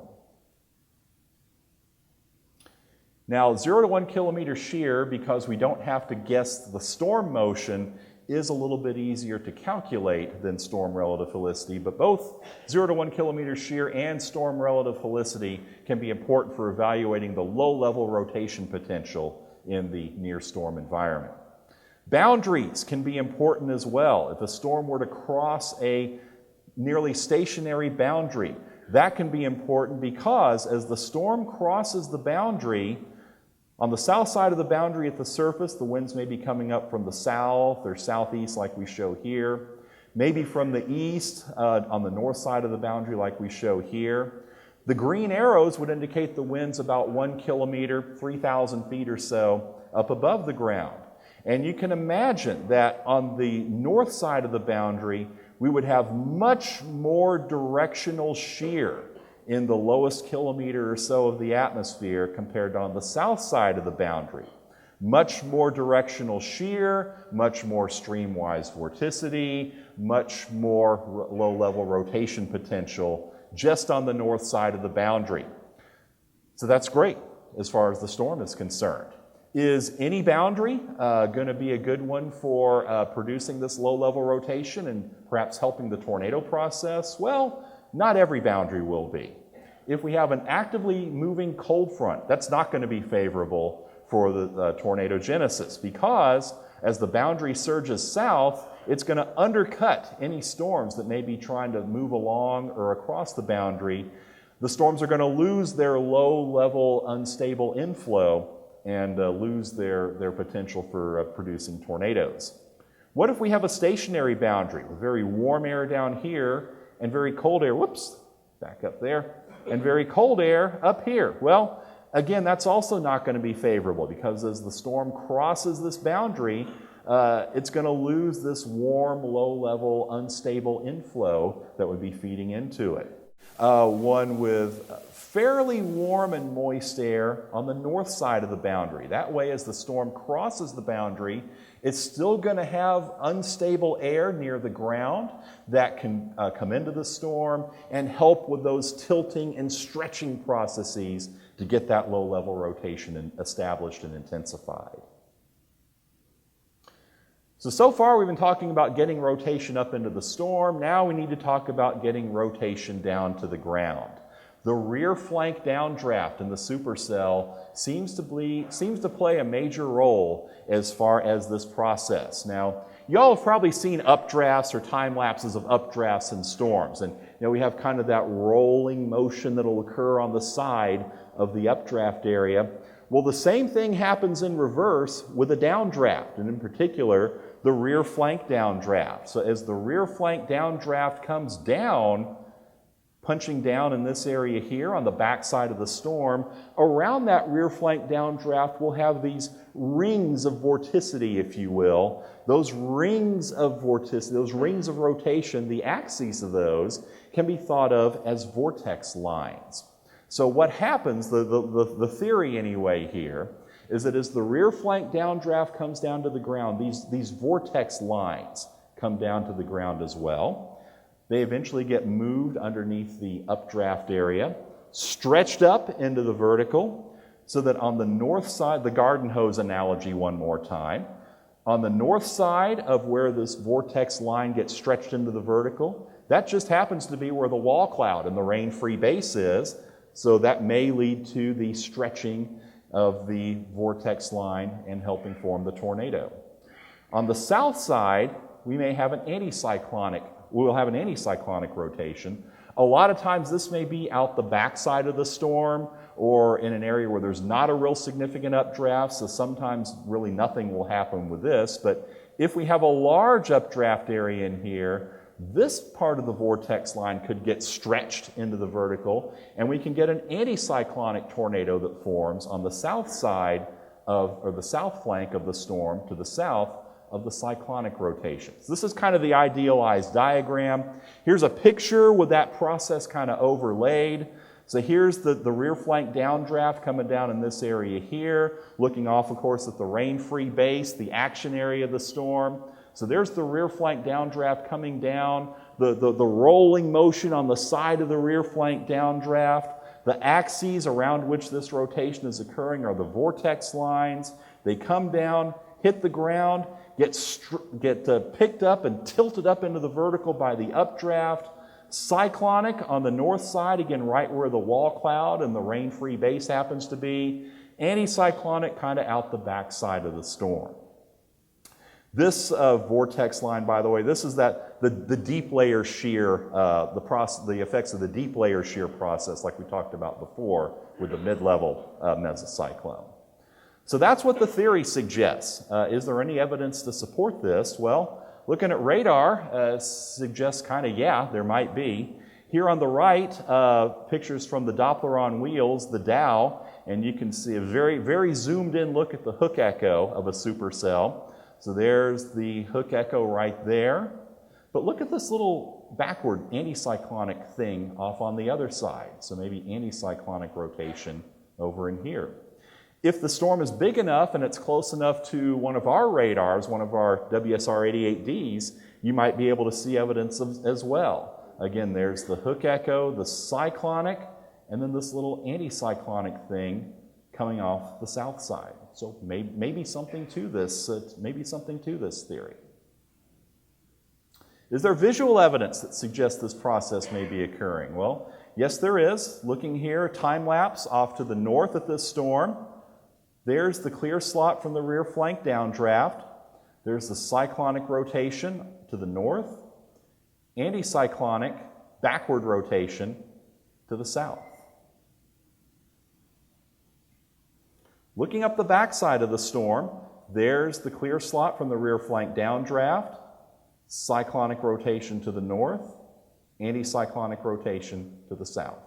Now, 0 to 1 kilometer shear, because we don't have to guess the storm motion, is a little bit easier to calculate than storm relative helicity, but both 0 to 1 kilometer shear and storm relative helicity can be important for evaluating the low-level rotation potential in the near-storm environment. Boundaries can be important as well. If a storm were to cross a nearly stationary boundary, that can be important because as the storm crosses the boundary, on the south side of the boundary at the surface, the winds may be coming up from the south or southeast like we show here, maybe from the east on the north side of the boundary like we show here. The green arrows would indicate the wind's about 1 kilometer, 3,000 feet or so up above the ground. And you can imagine that on the north side of the boundary, we would have much more directional shear in the lowest kilometer or so of the atmosphere compared to on the south side of the boundary. Much more directional shear, much more streamwise vorticity, much more low-level rotation potential just on the north side of the boundary. So that's great as far as the storm is concerned. Is any boundary going to be a good one for producing this low-level rotation and perhaps helping the tornado process? Well, not every boundary will be. If we have an actively moving cold front, that's not going to be favorable for the tornadogenesis because as the boundary surges south, it's going to undercut any storms that may be trying to move along or across the boundary. The storms are going to lose their low-level unstable inflow and lose their potential for producing tornadoes. What if we have a stationary boundary with very warm air down here and very cold air, whoops, back up there, and very cold air up here? Well, again, that's also not going to be favorable because as the storm crosses this boundary, it's going to lose this warm, low-level, unstable inflow that would be feeding into it. One with fairly warm and moist air on the north side of the boundary. That way, as the storm crosses the boundary, it's still going to have unstable air near the ground that can come into the storm and help with those tilting and stretching processes to get that low-level rotation established and intensified. So far we've been talking about getting rotation up into the storm. Now we need to talk about getting rotation down to the ground. The rear flank downdraft in the supercell seems to play a major role as far as this process. Now, y'all have probably seen updrafts or time lapses of updrafts in storms. And we have kind of that rolling motion that will occur on the side of the updraft area. Well, the same thing happens in reverse with a downdraft, and in particular, the rear flank downdraft. So as the rear flank downdraft comes down, punching down in this area here on the backside of the storm, around that rear flank downdraft we'll have these rings of vorticity, if you will. Those rings of vorticity, those rings of rotation, the axes of those can be thought of as vortex lines. So what happens, the theory anyway here, is that as the rear flank downdraft comes down to the ground, these vortex lines come down to the ground as well. They eventually get moved underneath the updraft area, stretched up into the vertical, so that on the north side, the garden hose analogy one more time, on the north side of where this vortex line gets stretched into the vertical, that just happens to be where the wall cloud and the rain-free base is, so that may lead to the stretching of the vortex line and helping form the tornado. On the south side, we may have an anticyclonic rotation. A lot of times this may be out the backside of the storm or in an area where there's not a real significant updraft, so sometimes really nothing will happen with this. But if we have a large updraft area in here, this part of the vortex line could get stretched into the vertical, and we can get an anticyclonic tornado that forms on the south side of, or the south flank of the storm to the south of the cyclonic rotations. This is kind of the idealized diagram. Here's a picture with that process kind of overlaid. So here's the rear flank downdraft coming down in this area here, looking off, of course, at the rain-free base, the action area of the storm. So there's the rear flank downdraft coming down, the rolling motion on the side of the rear flank downdraft. The axes around which this rotation is occurring are the vortex lines. They come down, hit the ground, get picked up and tilted up into the vertical by the updraft. Cyclonic on the north side, again, right where the wall cloud and the rain-free base happens to be. Anticyclonic kind of out the back side of the storm. This vortex line, by the way, this is the deep layer shear, the effects of the deep layer shear process like we talked about before with the mid-level mesocyclone. So that's what the theory suggests. Is there any evidence to support this? Well, looking at radar suggests kind of, yeah, there might be. Here on the right, pictures from the Doppler on wheels, the Dow, and you can see a very, very zoomed in look at the hook echo of a supercell. So there's the hook echo right there. But look at this little backward anticyclonic thing off on the other side. So maybe anticyclonic rotation over in here. If the storm is big enough and it's close enough to one of our radars, one of our WSR-88Ds, you might be able to see evidence as well. Again, there's the hook echo, the cyclonic, and then this little anticyclonic thing coming off the south side. So maybe something to this, theory. Is there visual evidence that suggests this process may be occurring? Well, yes, there is. Looking here, time lapse off to the north at this storm. There's the clear slot from the rear flank downdraft. There's the cyclonic rotation to the north, anticyclonic backward rotation to the south. Looking up the backside of the storm, there's the clear slot from the rear flank downdraft, cyclonic rotation to the north, anticyclonic rotation to the south.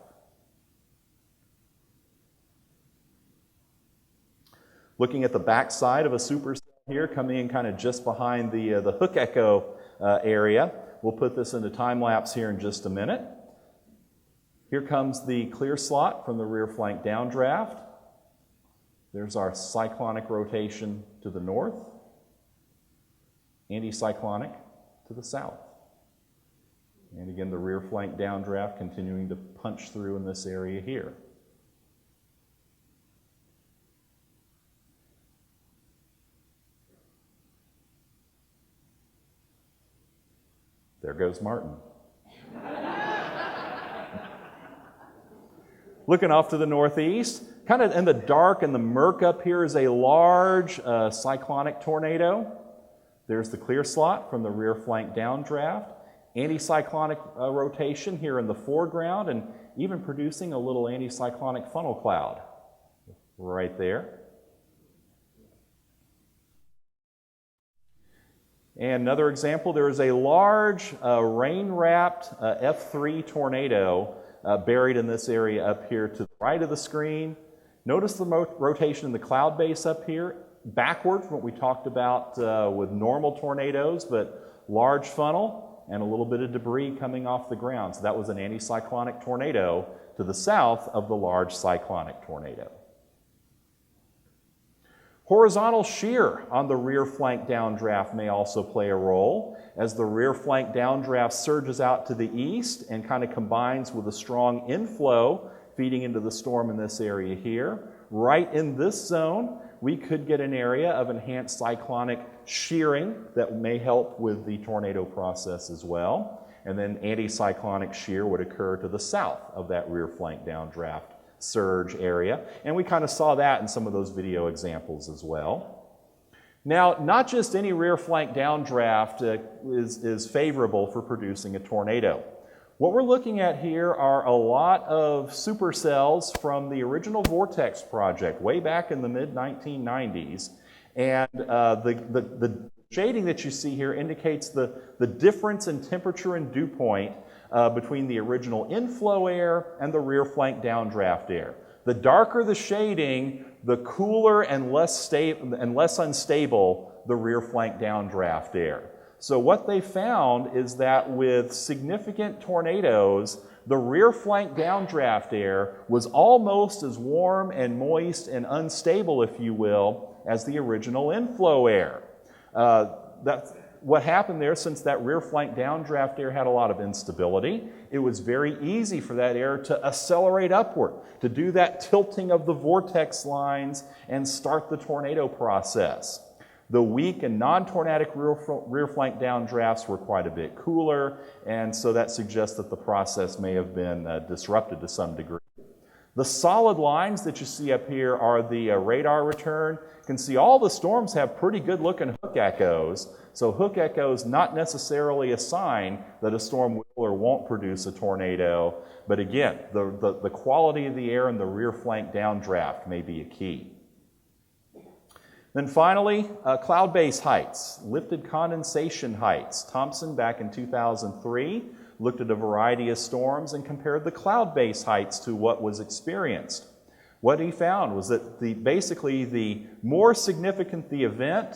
Looking at the backside of a supercell here, coming in kind of just behind the hook echo area. We'll put this into time lapse here in just a minute. Here comes the clear slot from the rear flank downdraft. There's our cyclonic rotation to the north, anticyclonic to the south. And again, the rear flank downdraft continuing to punch through in this area here. There goes Martin. Looking off to the northeast, kind of in the dark and the murk up here is a large cyclonic tornado. There's the clear slot from the rear flank downdraft. Anticyclonic rotation here in the foreground and even producing a little anticyclonic funnel cloud right there. And another example, there is a large rain-wrapped F3 tornado buried in this area up here to the right of the screen. Notice the rotation in the cloud base up here, backward from what we talked about with normal tornadoes, but large funnel and a little bit of debris coming off the ground. So that was an anticyclonic tornado to the south of the large cyclonic tornado. Horizontal shear on the rear flank downdraft may also play a role as the rear flank downdraft surges out to the east and kind of combines with a strong inflow feeding into the storm in this area here. Right in this zone, we could get an area of enhanced cyclonic shearing that may help with the tornado process as well. And then anticyclonic shear would occur to the south of that rear flank downdraft surge area, and we kind of saw that in some of those video examples as well. Now, not just any rear flank downdraft is favorable for producing a tornado. What we're looking at here are a lot of supercells from the original Vortex project way back in the mid-1990s. And the shading that you see here indicates the difference in temperature and dew point between the original inflow air and the rear flank downdraft air. The darker the shading, the cooler and less unstable the rear flank downdraft air. So what they found is that with significant tornadoes, the rear flank downdraft air was almost as warm and moist and unstable, if you will, as the original inflow air. That's what happened there. Since that rear flank downdraft air had a lot of instability, it was very easy for that air to accelerate upward, to do that tilting of the vortex lines and start the tornado process. The weak and non-tornadic rear flank downdrafts were quite a bit cooler, and so that suggests that the process may have been disrupted to some degree. The solid lines that you see up here are the radar return. You can see all the storms have pretty good looking hook echoes. So hook echoes not necessarily a sign that a storm will or won't produce a tornado, but again, the quality of the air and the rear flank downdraft may be a key. Then finally, cloud base heights, lifted condensation heights. Thompson, back in 2003, looked at a variety of storms and compared the cloud base heights to what was experienced. What he found was that basically the more significant the event,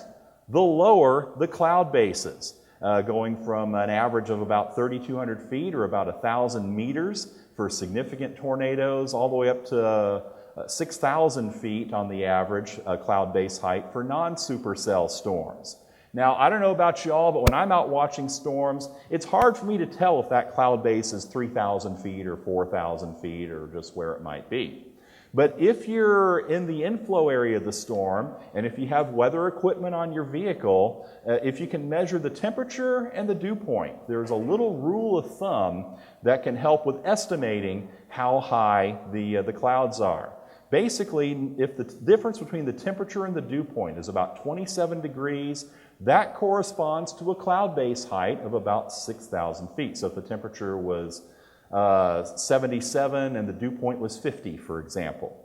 the lower the cloud bases, going from an average of about 3,200 feet or about 1,000 meters for significant tornadoes, all the way up to 6,000 feet on the average cloud base height for non-supercell storms. Now, I don't know about y'all, but when I'm out watching storms, it's hard for me to tell if that cloud base is 3,000 feet or 4,000 feet or just where it might be. But if you're in the inflow area of the storm, and if you have weather equipment on your vehicle, if you can measure the temperature and the dew point, there's a little rule of thumb that can help with estimating how high the clouds are. Basically, if the difference between the temperature and the dew point is about 27 degrees, that corresponds to a cloud base height of about 6,000 feet. So if the temperature was 77 and the dew point was 50, for example.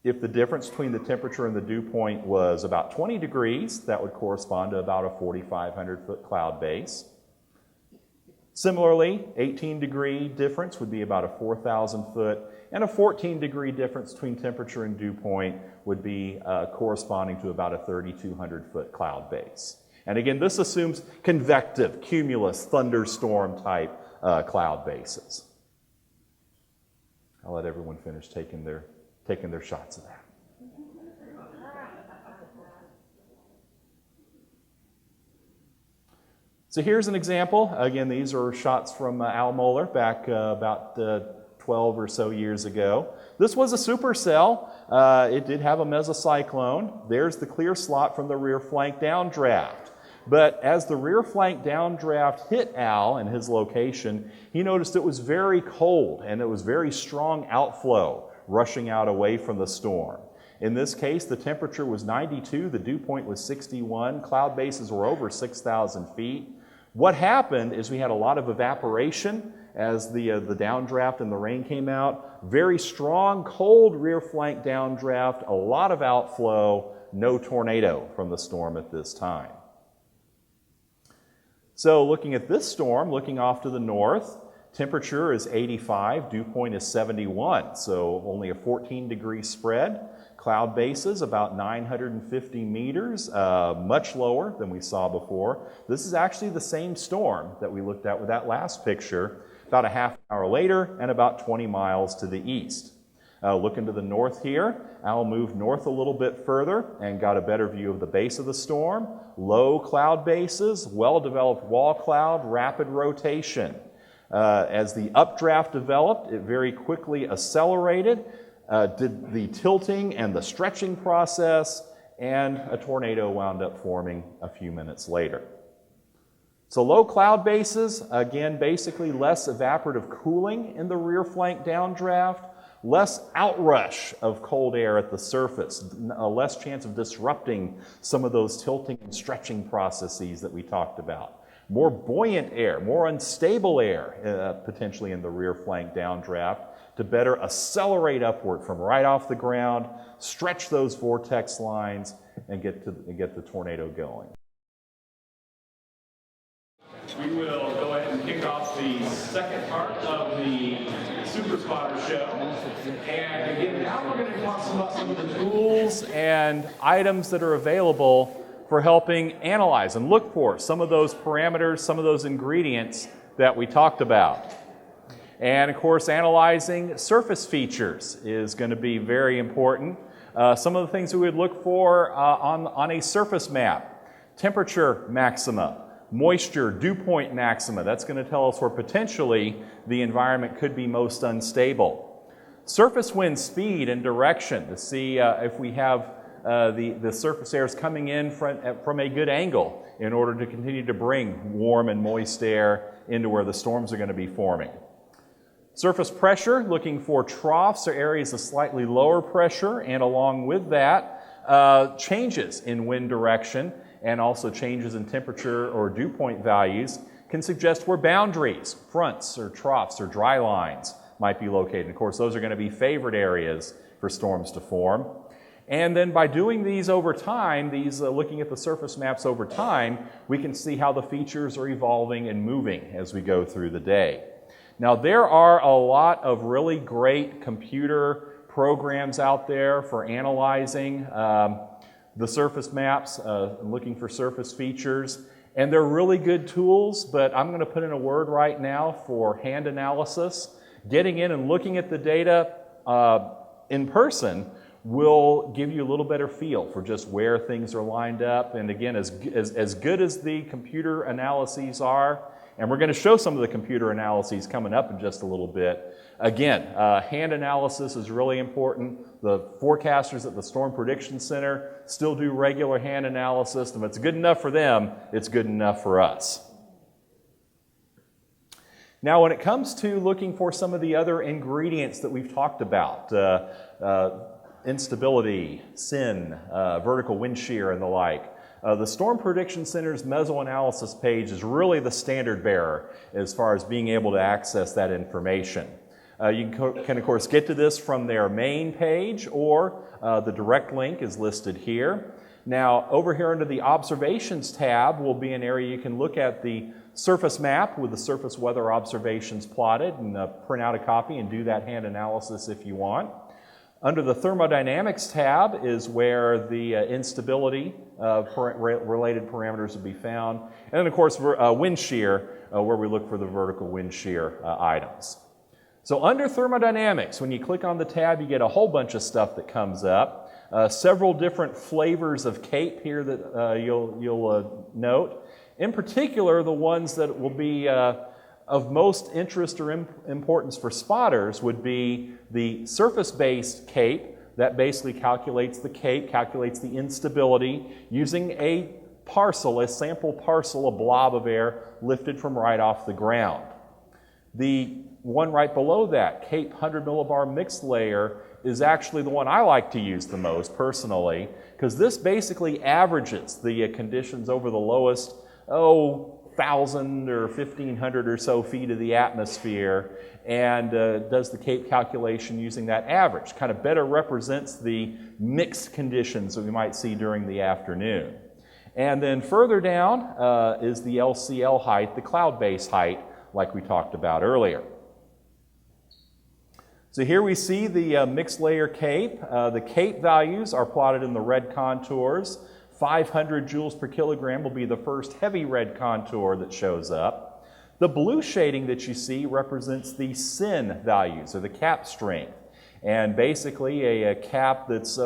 If the difference between the temperature and the dew point was about 20 degrees, that would correspond to about a 4,500 foot cloud base. Similarly, 18-degree difference would be about a 4,000 foot, and a 14-degree difference between temperature and dew point would be corresponding to about a 3,200 foot cloud base. And again, this assumes convective, cumulus, thunderstorm type cloud bases. I'll let everyone finish taking their shots of that. So here's an example. Again, these are shots from Al Mohler back about 12 or so years ago. This was a supercell. It did have a mesocyclone. There's the clear slot from the rear flank downdraft. But as the rear flank downdraft hit Al and his location, he noticed it was very cold and it was very strong outflow rushing out away from the storm. In this case, the temperature was 92, the dew point was 61, cloud bases were over 6,000 feet. What happened is we had a lot of evaporation as the downdraft and the rain came out. Very strong, cold rear flank downdraft, a lot of outflow, no tornado from the storm at this time. So looking at this storm, looking off to the north, temperature is 85, dew point is 71, so only a 14-degree spread. Cloud bases about 950 meters, much lower than we saw before. This is actually the same storm that we looked at with that last picture, about a half hour later and about 20 miles to the east. Looking to the north here, Al moved north a little bit further and got a better view of the base of the storm. Low cloud bases, well-developed wall cloud, rapid rotation. As the updraft developed, it very quickly accelerated, did the tilting and the stretching process, and a tornado wound up forming a few minutes later. So low cloud bases, again, basically less evaporative cooling in the rear flank downdraft, less outrush of cold air at the surface, a less chance of disrupting some of those tilting and stretching processes that we talked about. more buoyant air, more unstable air, potentially in the rear flank downdraft, to better accelerate upward from right off the ground, stretch those vortex lines, and get the tornado going. We will go ahead and kick off the second part of the Super Spotter Show. And again, now we're going to talk about some of the tools and items that are available for helping analyze and look for some of those parameters, some of those ingredients that we talked about. And of course, analyzing surface features is going to be very important. Some of the things we would look for on a surface map: temperature maxima, moisture dew point maxima. That's going to tell us where potentially the environment could be most unstable. Surface wind speed and direction to see if we have the surface air is coming in from a good angle in order to continue to bring warm and moist air into where the storms are going to be forming. Surface pressure, looking for troughs or areas of slightly lower pressure, and along with that, changes in wind direction and also changes in temperature or dew point values can suggest where boundaries, fronts or troughs or dry lines might be located. Of course, those are going to be favorite areas for storms to form. And then by doing these over time, looking at the surface maps over time, we can see how the features are evolving and moving as we go through the day. Now, there are a lot of really great computer programs out there for analyzing the surface maps, looking for surface features, and they're really good tools, but I'm going to put in a word right now for hand analysis. Getting in and looking at the data in person will give you a little better feel for just where things are lined up. And again, as good as the computer analyses are, and we're going to show some of the computer analyses coming up in just a little bit. Again, hand analysis is really important. The forecasters at the Storm Prediction Center still do regular hand analysis, and if it's good enough for them, it's good enough for us. Now, when it comes to looking for some of the other ingredients that we've talked about, instability, SIN, vertical wind shear, and the like, the Storm Prediction Center's mesoanalysis page is really the standard bearer as far as being able to access that information. You can, of course, get to this from their main page, or the direct link is listed here. Now, over here under the Observations tab will be an area you can look at the surface map with the surface weather observations plotted, and print out a copy and do that hand analysis if you want. Under the Thermodynamics tab is where the instability related parameters will be found. And then, of course, wind shear, where we look for the vertical wind shear items. So under Thermodynamics, when you click on the tab, you get a whole bunch of stuff that comes up. Several different flavors of CAPE here that you'll note. In particular, the ones that will be of most interest or importance for spotters would be the surface-based CAPE that basically calculates the CAPE, calculates the instability using a sample parcel, a blob of air lifted from right off the ground. The one right below that, CAPE 100 millibar mixed layer, is actually the one I like to use the most personally, because this basically averages the conditions over the lowest, 1,000 or 1,500 or so feet of the atmosphere, and does the CAPE calculation using that average. Kind of better represents the mixed conditions that we might see during the afternoon. And then further down is the LCL height, the cloud base height, like we talked about earlier. So here we see the mixed layer CAPE. The CAPE values are plotted in the red contours. 500 joules per kilogram will be the first heavy red contour that shows up. The blue shading that you see represents the SIN values, or the cap strength. And basically a cap that's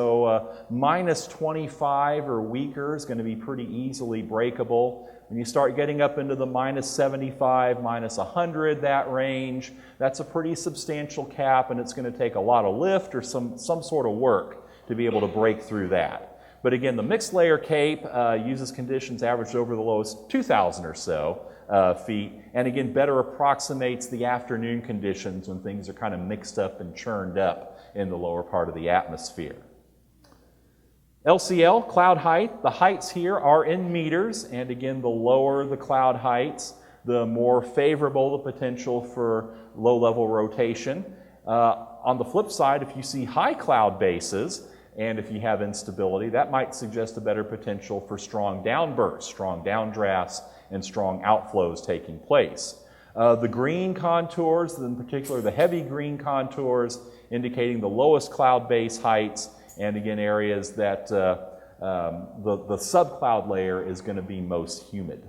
minus 25 or weaker is going to be pretty easily breakable. When you start getting up into the minus 75, minus 100, that range, that's a pretty substantial cap, and it's going to take a lot of lift or some sort of work to be able to break through that. But again, the mixed layer CAPE uses conditions averaged over the lowest 2,000 or so feet, and again, better approximates the afternoon conditions when things are kind of mixed up and churned up in the lower part of the atmosphere. LCL, cloud height. The heights here are in meters, and again, the lower the cloud heights, the more favorable the potential for low-level rotation. On the flip side, if you see high cloud bases, and if you have instability, that might suggest a better potential for strong downbursts, strong downdrafts, and strong outflows taking place. The green contours, in particular the heavy green contours, indicating the lowest cloud base heights, and again areas that the subcloud layer is going to be most humid.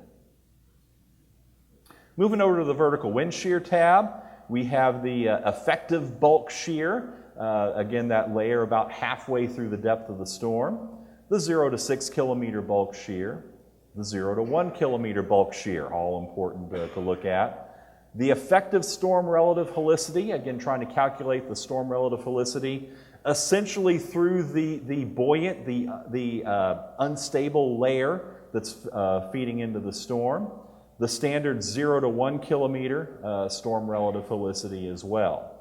Moving over to the vertical wind shear tab, we have the effective bulk shear, again that layer about halfway through the depth of the storm, the 0 to 6 kilometer bulk shear, the 0 to 1 kilometer bulk shear, all important to look at. The effective storm relative helicity, again trying to calculate the storm relative helicity, essentially through the buoyant, the unstable layer that's feeding into the storm. The standard 0 to 1 kilometer storm relative helicity as well.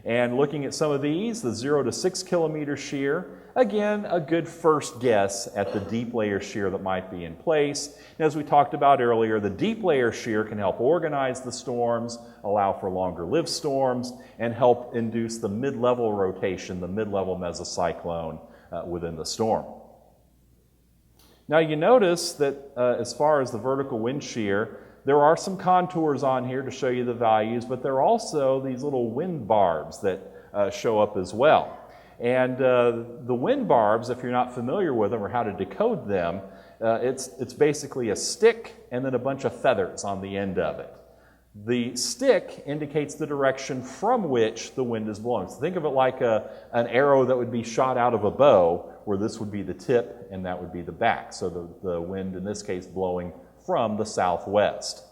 And looking at some of these, the 0 to 6 kilometer shear, again, a good first guess at the deep layer shear that might be in place. And as we talked about earlier, the deep layer shear can help organize the storms, allow for longer lived storms, and help induce the mid-level rotation, the mid-level mesocyclone within the storm. Now you notice that as far as the vertical wind shear, there are some contours on here to show you the values, but there are also these little wind barbs that show up as well. And the wind barbs, if you're not familiar with them or how to decode them, it's basically a stick and then a bunch of feathers on the end of it. The stick indicates the direction from which the wind is blowing. So think of it like an arrow that would be shot out of a bow, where this would be the tip and that would be the back. So the wind, in this case, blowing from the southwest.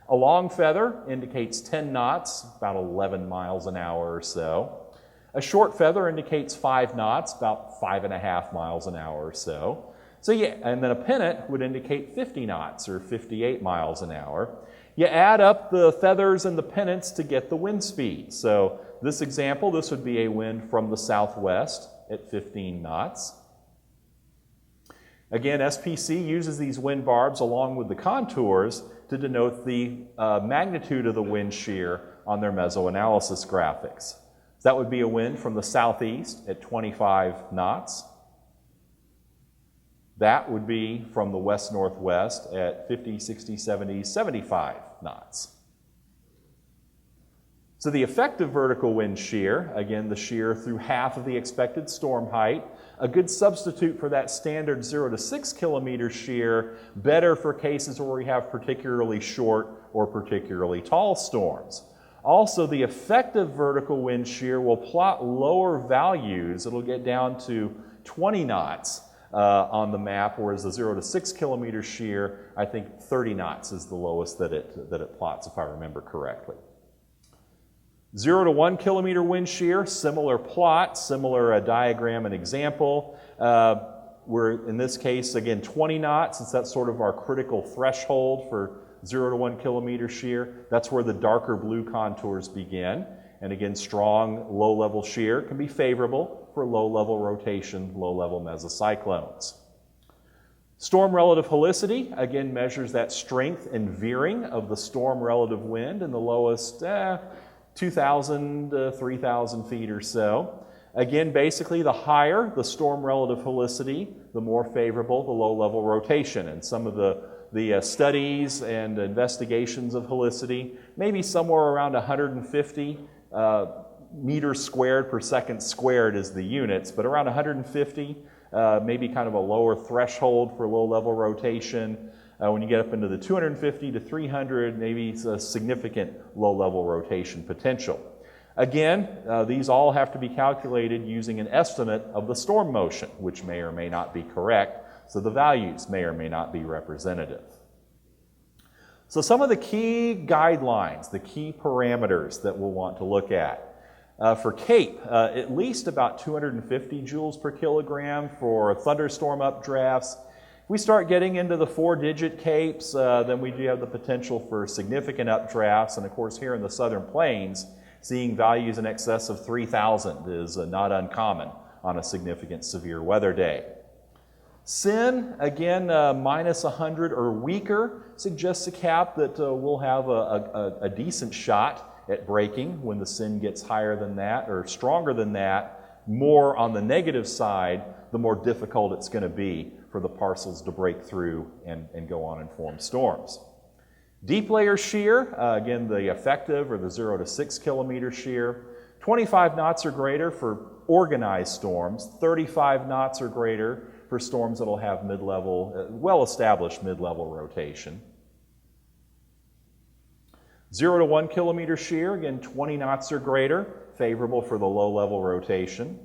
A long feather indicates 10 knots, about 11 miles an hour or so. A short feather indicates 5 knots, about 5.5 miles an hour or so. So yeah, and then a pennant would indicate 50 knots or 58 miles an hour. You add up the feathers and the pennants to get the wind speed. So this example, this would be a wind from the southwest at 15 knots. Again, SPC uses these wind barbs along with the contours to denote the magnitude of the wind shear on their mesoanalysis graphics. So that would be a wind from the southeast at 25 knots. That would be from the west-northwest at 50, 60, 70, 75 knots. So the effective vertical wind shear, again the shear through half of the expected storm height, a good substitute for that standard 0 to 6 kilometer shear, better for cases where we have particularly short or particularly tall storms. Also, the effective vertical wind shear will plot lower values. It'll get down to 20 knots on the map, whereas the 0 to 6 kilometer shear, I think 30 knots is the lowest that it plots, if I remember correctly. 0 to 1 kilometer wind shear, similar plot, similar diagram and example. We're, in this case, again, 20 knots, since that's sort of our critical threshold for 0 to 1 kilometer shear. That's where the darker blue contours begin. And again, strong low-level shear can be favorable for low-level rotation, low-level mesocyclones. Storm relative helicity, again, measures that strength and veering of the storm relative wind in the lowest 2,000 to 3,000 feet or so. Again, basically, the higher the storm relative helicity, the more favorable the low-level rotation. And some of the studies and investigations of helicity, maybe somewhere around 150 meters squared per second squared is the units, but around 150, maybe kind of a lower threshold for low-level rotation. When you get up into the 250 to 300, maybe it's a significant low-level rotation potential. Again, these all have to be calculated using an estimate of the storm motion, which may or may not be correct, so the values may or may not be representative. So some of the key guidelines, the key parameters that we'll want to look at. For CAPE, at least about 250 joules per kilogram for thunderstorm updrafts. If we start getting into the 4-digit capes, then we do have the potential for significant updrafts. And of course, here in the Southern Plains, seeing values in excess of 3,000 is not uncommon on a significant severe weather day. SIN, again, minus 100 or weaker, suggests a cap that we'll have a decent shot at braking when the SIN gets higher than that or stronger than that. More on the negative side, the more difficult it's going to be for the parcels to break through and go on and form storms. Deep layer shear, again, the effective or the 0 to 6 kilometer shear, 25 knots or greater for organized storms, 35 knots or greater for storms that will have mid-level, well-established mid-level rotation. 0 to 1 kilometer shear, again, 20 knots or greater, favorable for the low-level rotation.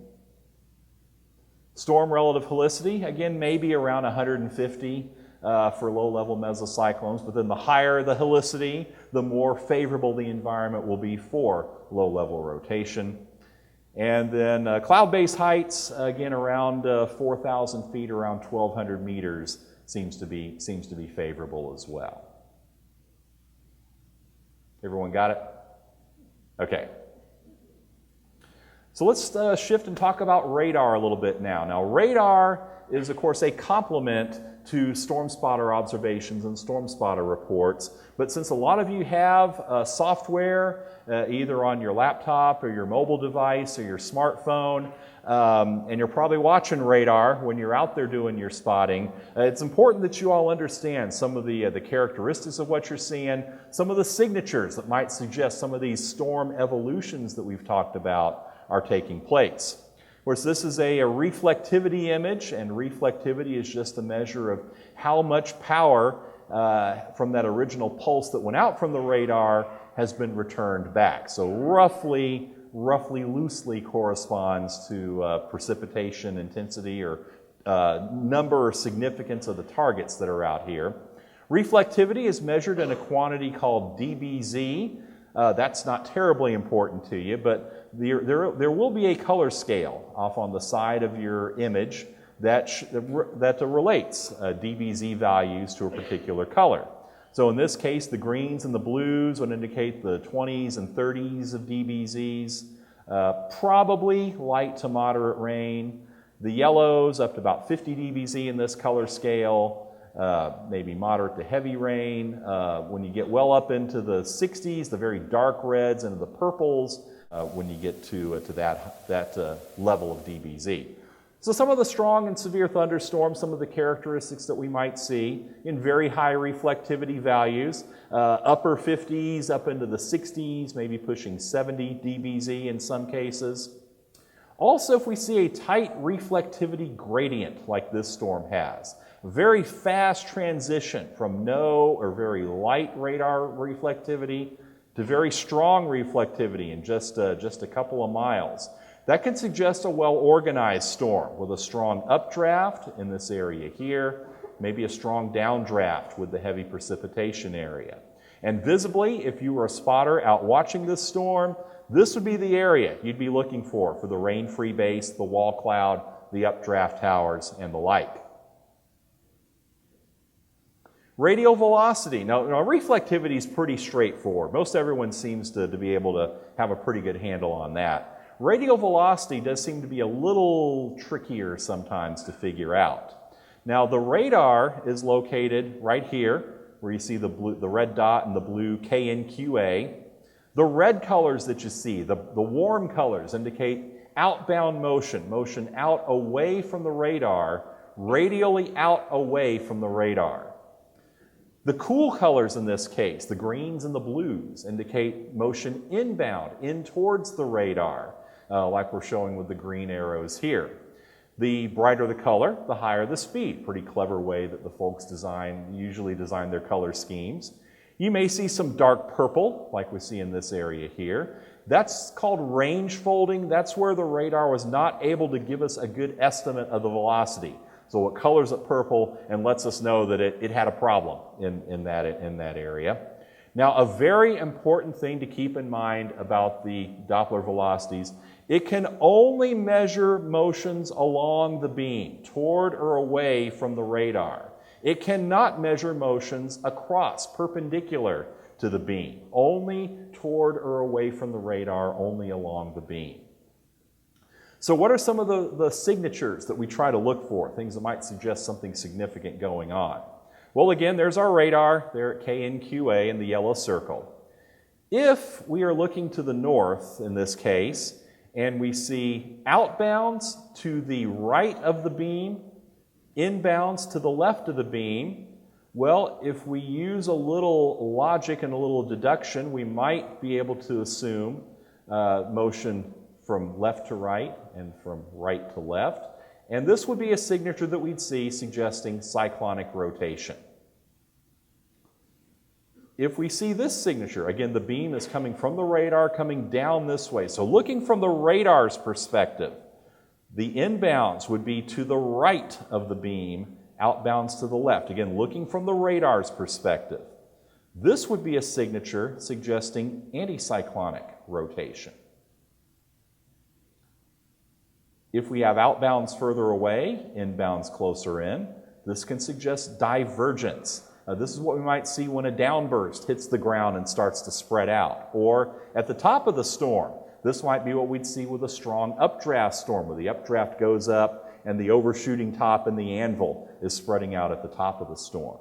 Storm relative helicity, again, maybe around 150 for low-level mesocyclones, but then the higher the helicity, the more favorable the environment will be for low-level rotation. And then cloud-based heights, again, around 4,000 feet, around 1,200 meters, seems to be favorable as well. Everyone got it? Okay. So let's shift and talk about radar a little bit now. Now, radar is, of course, a complement to storm spotter observations and storm spotter reports. But since a lot of you have software, either on your laptop or your mobile device or your smartphone, and you're probably watching radar when you're out there doing your spotting, it's important that you all understand some of the characteristics of what you're seeing, some of the signatures that might suggest some of these storm evolutions that we've talked about are taking place. Of course, this is a reflectivity image, and reflectivity is just a measure of how much power from that original pulse that went out from the radar has been returned back. So roughly loosely corresponds to precipitation intensity or number or significance of the targets that are out here. Reflectivity is measured in a quantity called dBz. That's not terribly important to you, but there will be a color scale off on the side of your image that relates dBz values to a particular color. So in this case, the greens and the blues would indicate the 20s and 30s of dBzs, probably light to moderate rain. The yellows up to about 50 dBz in this color scale, maybe moderate to heavy rain. When you get well up into the 60s, the very dark reds and the purples, when you get to that level of dBz. So some of the strong and severe thunderstorms, some of the characteristics that we might see in very high reflectivity values, upper 50s up into the 60s, maybe pushing 70 dBz in some cases. Also, if we see a tight reflectivity gradient like this storm has, very fast transition from no or very light radar reflectivity to very strong reflectivity in just a couple of miles. That can suggest a well-organized storm with a strong updraft in this area here, maybe a strong downdraft with the heavy precipitation area. And visibly, if you were a spotter out watching this storm, this would be the area you'd be looking for the rain-free base, the wall cloud, the updraft towers, and the like. Radial velocity. Now, reflectivity is pretty straightforward. Most everyone seems to be able to have a pretty good handle on that. Radial velocity does seem to be a little trickier sometimes to figure out. Now, the radar is located right here, where you see the red dot and the blue KNQA. The red colors that you see, the warm colors, indicate outbound motion out away from the radar, radially out away from the radar. The cool colors in this case, the greens and the blues, indicate motion inbound, in towards the radar, like we're showing with the green arrows here. The brighter the color, the higher the speed. Pretty clever way that the folks usually design their color schemes. You may see some dark purple, like we see in this area here. That's called range folding. That's where the radar was not able to give us a good estimate of the velocity. So it colors it purple and lets us know that it had a problem in that area. Now, a very important thing to keep in mind about the Doppler velocities, it can only measure motions along the beam, toward or away from the radar. It cannot measure motions across, perpendicular to the beam, only toward or away from the radar, only along the beam. So what are some of the signatures that we try to look for, things that might suggest something significant going on? Well, again, there's our radar there at KNQA in the yellow circle. If we are looking to the north in this case, and we see outbounds to the right of the beam, inbounds to the left of the beam, well, if we use a little logic and a little deduction, we might be able to assume motion from left to right and from right to left. And this would be a signature that we'd see suggesting cyclonic rotation. If we see this signature, again, the beam is coming from the radar, coming down this way. So looking from the radar's perspective, the inbounds would be to the right of the beam, outbounds to the left. Again, looking from the radar's perspective. This would be a signature suggesting anticyclonic rotation. If we have outbounds further away, inbounds closer in, this can suggest divergence. This is what we might see when a downburst hits the ground and starts to spread out. Or at the top of the storm, this might be what we'd see with a strong updraft storm, where the updraft goes up and the overshooting top and the anvil is spreading out at the top of the storm.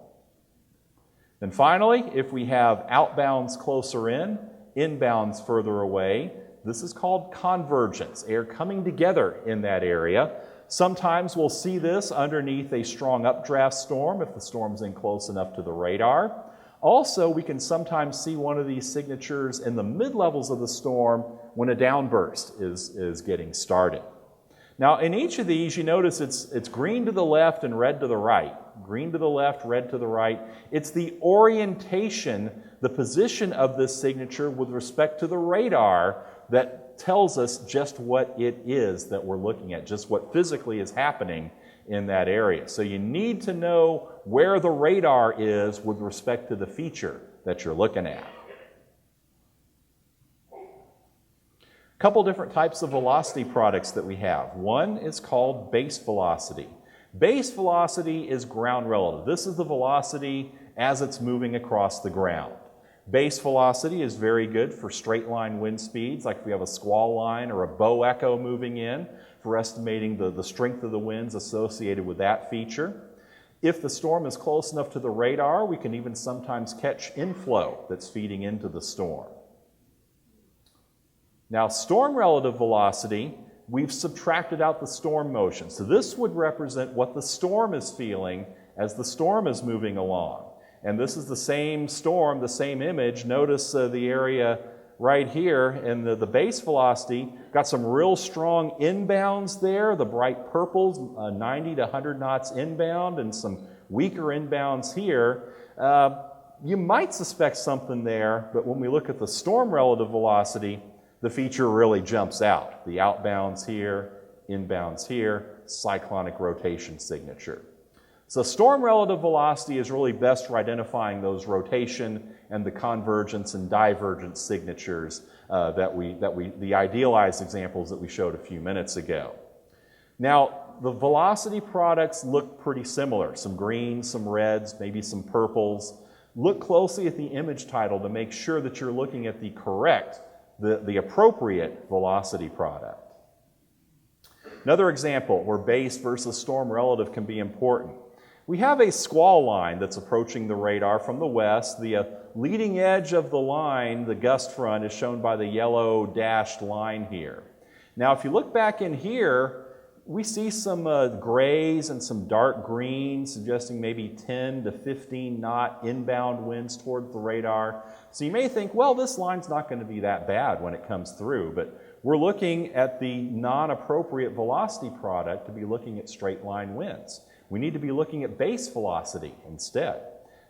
And finally, if we have outbounds closer in, inbounds further away, this is called convergence, air coming together in that area. Sometimes we'll see this underneath a strong updraft storm if the storm's in close enough to the radar. Also, we can sometimes see one of these signatures in the mid-levels of the storm when a downburst is getting started. Now, in each of these, you notice it's green to the left and red to the right. Green to the left, red to the right. It's the orientation, the position of this signature with respect to the radar that tells us just what it is that we're looking at, just what physically is happening in that area. So you need to know where the radar is with respect to the feature that you're looking at. A couple different types of velocity products that we have. One is called base velocity. Base velocity is ground relative. This is the velocity as it's moving across the ground. Base velocity is very good for straight line wind speeds, like if we have a squall line or a bow echo moving in, for estimating the strength of the winds associated with that feature. If the storm is close enough to the radar, we can even sometimes catch inflow that's feeding into the storm. Now, storm relative velocity, we've subtracted out the storm motion. So this would represent what the storm is feeling as the storm is moving along. And this is the same storm, the same image. Notice the area right here and the base velocity. Got some real strong inbounds there, the bright purples, 90 to 100 knots inbound, and some weaker inbounds here. You might suspect something there, but when we look at the storm relative velocity, the feature really jumps out. The outbounds here, inbounds here, cyclonic rotation signature. So storm relative velocity is really best for identifying those rotation and the convergence and divergence signatures the idealized examples that we showed a few minutes ago. Now, the velocity products look pretty similar. Some greens, some reds, maybe some purples. Look closely at the image title to make sure that you're looking at the correct, the appropriate velocity product. Another example where base versus storm relative can be important. We have a squall line that's approaching the radar from the west. The leading edge of the line, the gust front, is shown by the yellow dashed line here. Now, if you look back in here, we see some grays and some dark greens, suggesting maybe 10 to 15 knot inbound winds toward the radar. So you may think, well, this line's not going to be that bad when it comes through, but we're looking at the non-appropriate velocity product to be looking at straight line winds. We need to be looking at base velocity instead.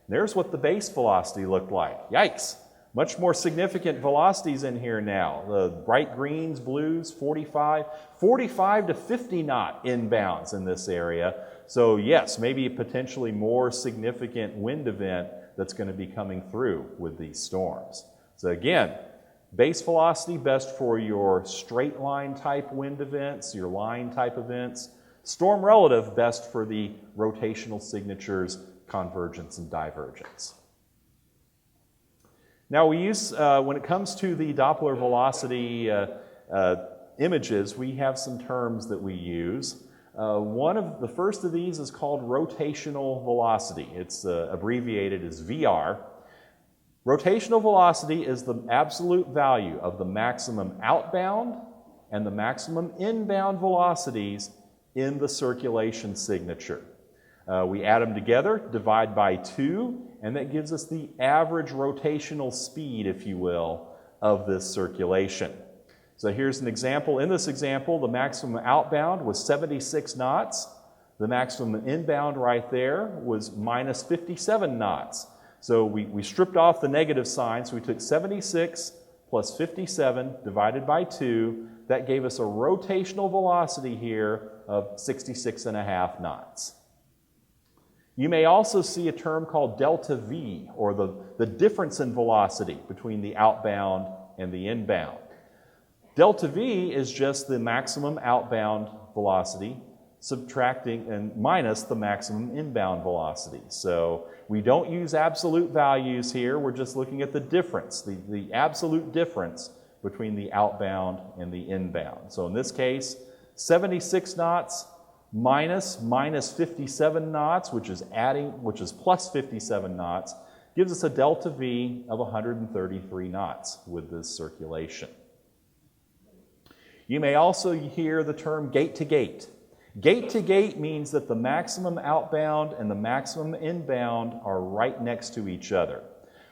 There's what the base velocity looked like. Yikes! Much more significant velocities in here now. The bright greens, blues, 45 to 50 knot inbounds in this area. So yes, maybe a potentially more significant wind event that's going to be coming through with these storms. So again, base velocity best for your straight line type wind events, your line type events. Storm relative best for the rotational signatures, convergence and divergence. Now we use, when it comes to the Doppler velocity images, we have some terms that we use. One of the first of these is called rotational velocity. It's abbreviated as VR. Rotational velocity is the absolute value of the maximum outbound and the maximum inbound velocities in the circulation signature. We add them together, divide by 2, and that gives us the average rotational speed, if you will, of this circulation. So here's an example. In this example, the maximum outbound was 76 knots. The maximum inbound right there was minus 57 knots. So we stripped off the negative sign, so we took 76 plus 57 divided by 2. That gave us a rotational velocity here of 66.5 knots. You may also see a term called delta V, or the difference in velocity between the outbound and the inbound. Delta V is just the maximum outbound velocity subtracting and minus the maximum inbound velocity. So we don't use absolute values here, we're just looking at the difference, the absolute difference between the outbound and the inbound. So in this case, 76 knots minus 57 knots, which is plus 57 knots, gives us a delta V of 133 knots with this circulation. You may also hear the term gate to gate. Gate to gate means that the maximum outbound and the maximum inbound are right next to each other.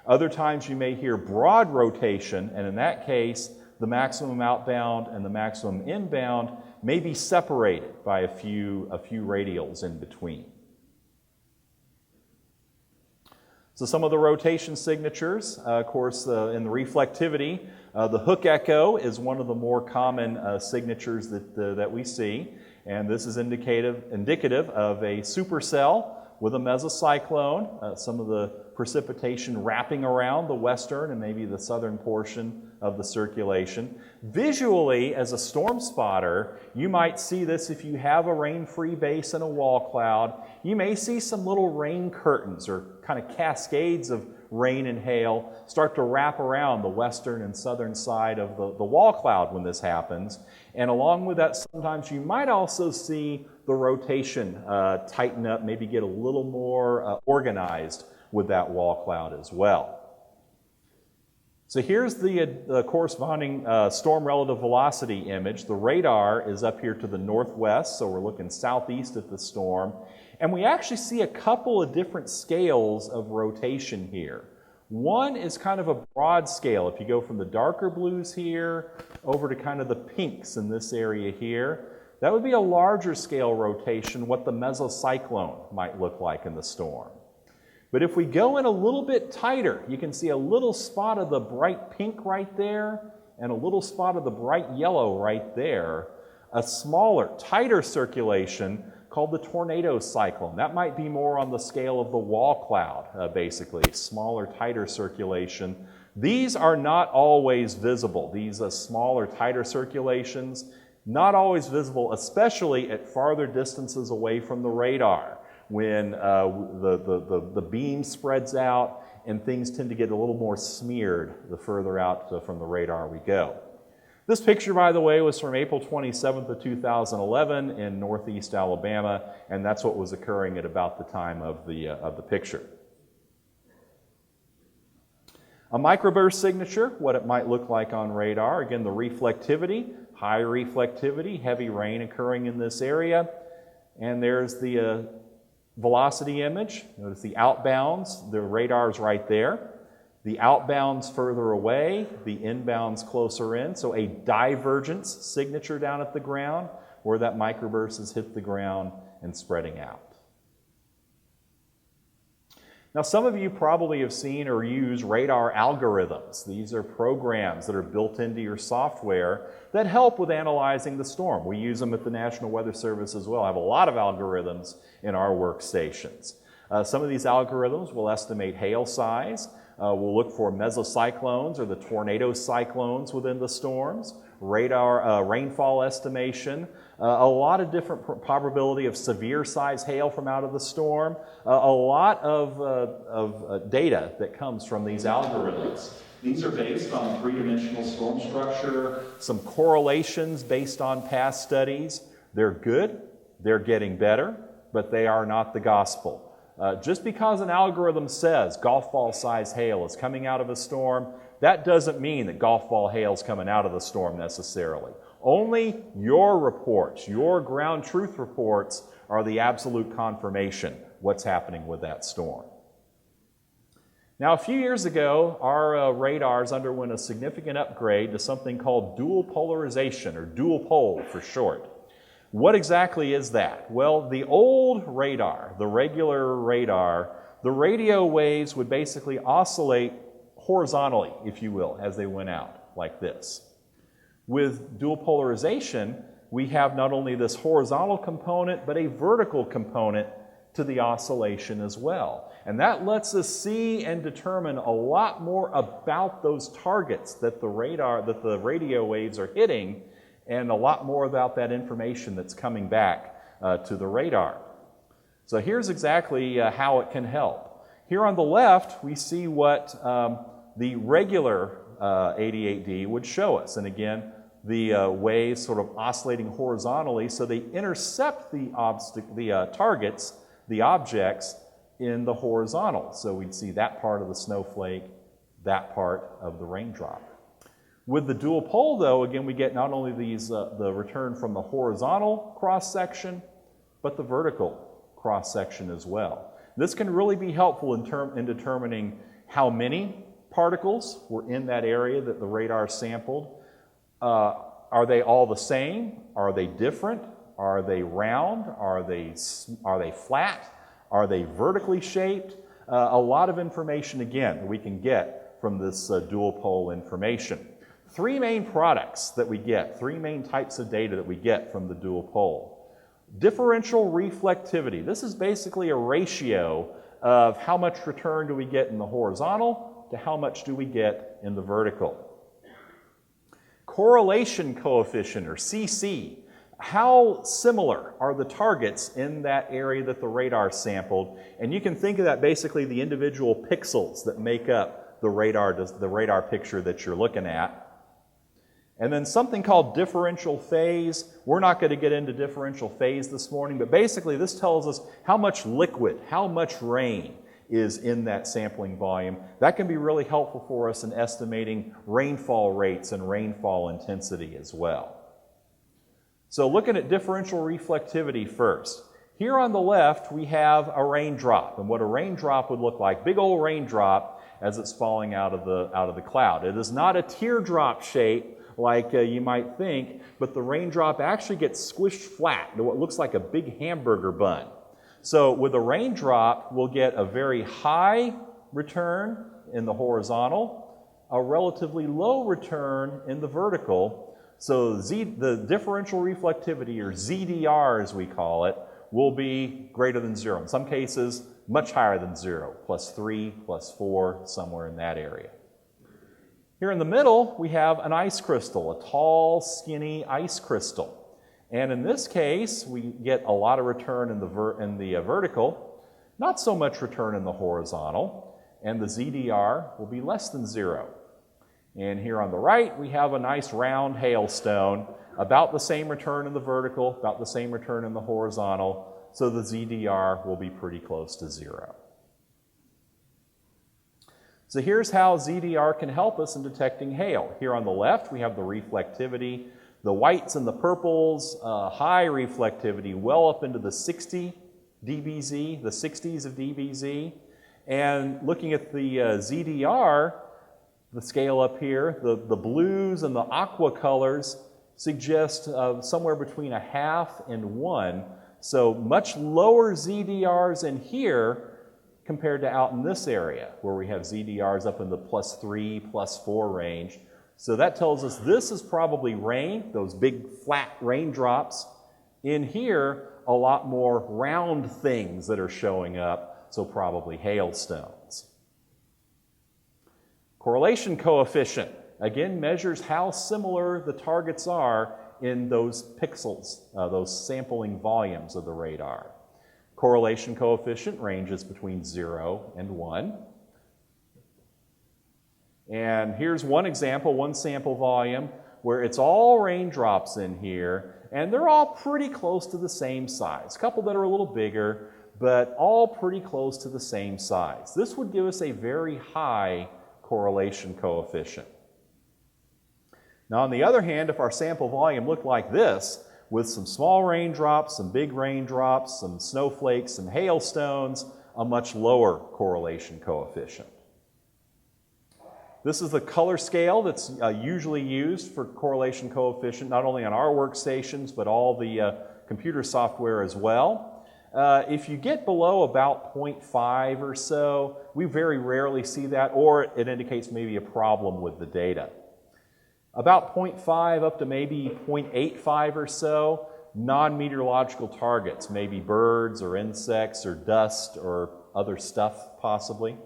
Other times you may hear broad rotation, and in that case, the maximum outbound and the maximum inbound may be separated by a few radials in between. So some of the rotation signatures, of course, in the reflectivity, the Hooke echo is one of the more common signatures that we see, and this is indicative of a supercell with a mesocyclone, some of the precipitation wrapping around the western and maybe the southern portion of the circulation. Visually, as a storm spotter, you might see this if you have a rain-free base and a wall cloud. You may see some little rain curtains or kind of cascades of rain and hail start to wrap around the western and southern side of the wall cloud when this happens. And along with that, sometimes you might also see the rotation tighten up, maybe get a little more organized with that wall cloud as well. So here's the corresponding storm relative velocity image. The radar is up here to the northwest, so we're looking southeast at the storm. And we actually see a couple of different scales of rotation here. One is kind of a broad scale. If you go from the darker blues here over to kind of the pinks in this area here, that would be a larger scale rotation, what the mesocyclone might look like in the storm. But if we go in a little bit tighter, you can see a little spot of the bright pink right there and a little spot of the bright yellow right there, a smaller, tighter circulation called the tornado cyclone. That might be more on the scale of the wall cloud, basically, smaller, tighter circulation. These are not always visible. These smaller, tighter circulations, not always visible, especially at farther distances away from the radar, when the beam spreads out and things tend to get a little more smeared the further out from the radar we go. This picture, by the way, was from April 27th of 2011 in northeast Alabama, and that's what was occurring at about the time of the picture. A microburst signature, what it might look like on radar. Again, the reflectivity, high reflectivity, heavy rain occurring in this area. And there's the velocity image. Notice the outbounds, the radar's right there. The outbounds further away, the inbounds closer in. So a divergence signature down at the ground where that microburst has hit the ground and spreading out. Now, some of you probably have seen or use radar algorithms. These are programs that are built into your software that help with analyzing the storm. We use them at the National Weather Service as well. I have a lot of algorithms in our workstations. Some of these algorithms will estimate hail size. We'll look for mesocyclones or the tornado cyclones within the storms, radar rainfall estimation, a lot of different probability of severe size hail from out of the storm, a lot of data that comes from these algorithms. These are based on three-dimensional storm structure, some correlations based on past studies. They're good, they're getting better, but they are not the gospel. Just because an algorithm says golf ball size hail is coming out of a storm, that doesn't mean that golf ball hail is coming out of the storm necessarily. Only your reports, your ground truth reports, are the absolute confirmation what's happening with that storm. Now, a few years ago, our radars underwent a significant upgrade to something called dual polarization, or dual pol for short. What exactly is that? Well, the old radar, the regular radar, the radio waves would basically oscillate horizontally, if you will, as they went out, like this. With dual polarization, we have not only this horizontal component, but a vertical component to the oscillation as well. And that lets us see and determine a lot more about those targets that the radio waves are hitting, and a lot more about that information that's coming back to the radar. So here's exactly how it can help. Here on the left, we see what the regular 88D would show us. And again, the waves sort of oscillating horizontally, so they intercept the targets, the objects, in the horizontal. So we'd see that part of the snowflake, that part of the raindrop. With the dual pol, though, again, we get not only these the return from the horizontal cross-section, but the vertical cross-section as well. This can really be helpful in determining how many particles were in that area that the radar sampled. Are they all the same? Are they different? Are they round? Are they flat? Are they vertically shaped? A lot of information, again, that we can get from this dual pol information. Three main products that we get, three main types of data that we get from the dual pol. Differential reflectivity. This is basically a ratio of how much return do we get in the horizontal to how much do we get in the vertical. Correlation coefficient, or CC. How similar are the targets in that area that the radar sampled? And you can think of that basically the individual pixels that make up the radar picture that you're looking at. And then something called differential phase. We're not going to get into differential phase this morning, but basically this tells us how much liquid, how much rain is in that sampling volume. That can be really helpful for us in estimating rainfall rates and rainfall intensity as well. So looking at differential reflectivity first. Here on the left, we have a raindrop, and what a raindrop would look like. Big old raindrop as it's falling out of the cloud. It is not a teardrop shape like you might think, but the raindrop actually gets squished flat to what looks like a big hamburger bun. So with a raindrop, we'll get a very high return in the horizontal, a relatively low return in the vertical. So the differential reflectivity, or ZDR as we call it, will be greater than 0. In some cases, much higher than 0, +3, +4, somewhere in that area. Here in the middle, we have an ice crystal, a tall, skinny ice crystal. And in this case, we get a lot of return in the vertical, not so much return in the horizontal, and the ZDR will be less than 0. And here on the right, we have a nice round hailstone, about the same return in the vertical, about the same return in the horizontal, so the ZDR will be pretty close to 0. So here's how ZDR can help us in detecting hail. Here on the left, we have the reflectivity. The whites and the purples, high reflectivity, well up into the 60 dBz, the 60s of dBz. And looking at the ZDR, the scale up here, the blues and the aqua colors suggest somewhere between 0.5 and 1. So much lower ZDRs in here compared to out in this area, where we have ZDRs up in the +3, +4 range. So that tells us this is probably rain, those big flat raindrops. In here, a lot more round things that are showing up, so probably hailstones. Correlation coefficient, again, measures how similar the targets are in those pixels, those sampling volumes of the radar. Correlation coefficient ranges between 0 and 1. And here's one example, one sample volume, where it's all raindrops in here, and they're all pretty close to the same size. A couple that are a little bigger, but all pretty close to the same size. This would give us a very high correlation coefficient. Now, on the other hand, if our sample volume looked like this, with some small raindrops, some big raindrops, some snowflakes, some hailstones, a much lower correlation coefficient. This is the color scale that's usually used for correlation coefficient, not only on our workstations, but all the computer software as well. If you get below about 0.5 or so, we very rarely see that, or it indicates maybe a problem with the data. About 0.5 up to maybe 0.85 or so, non-meteorological targets, maybe birds or insects or dust or other stuff possibly.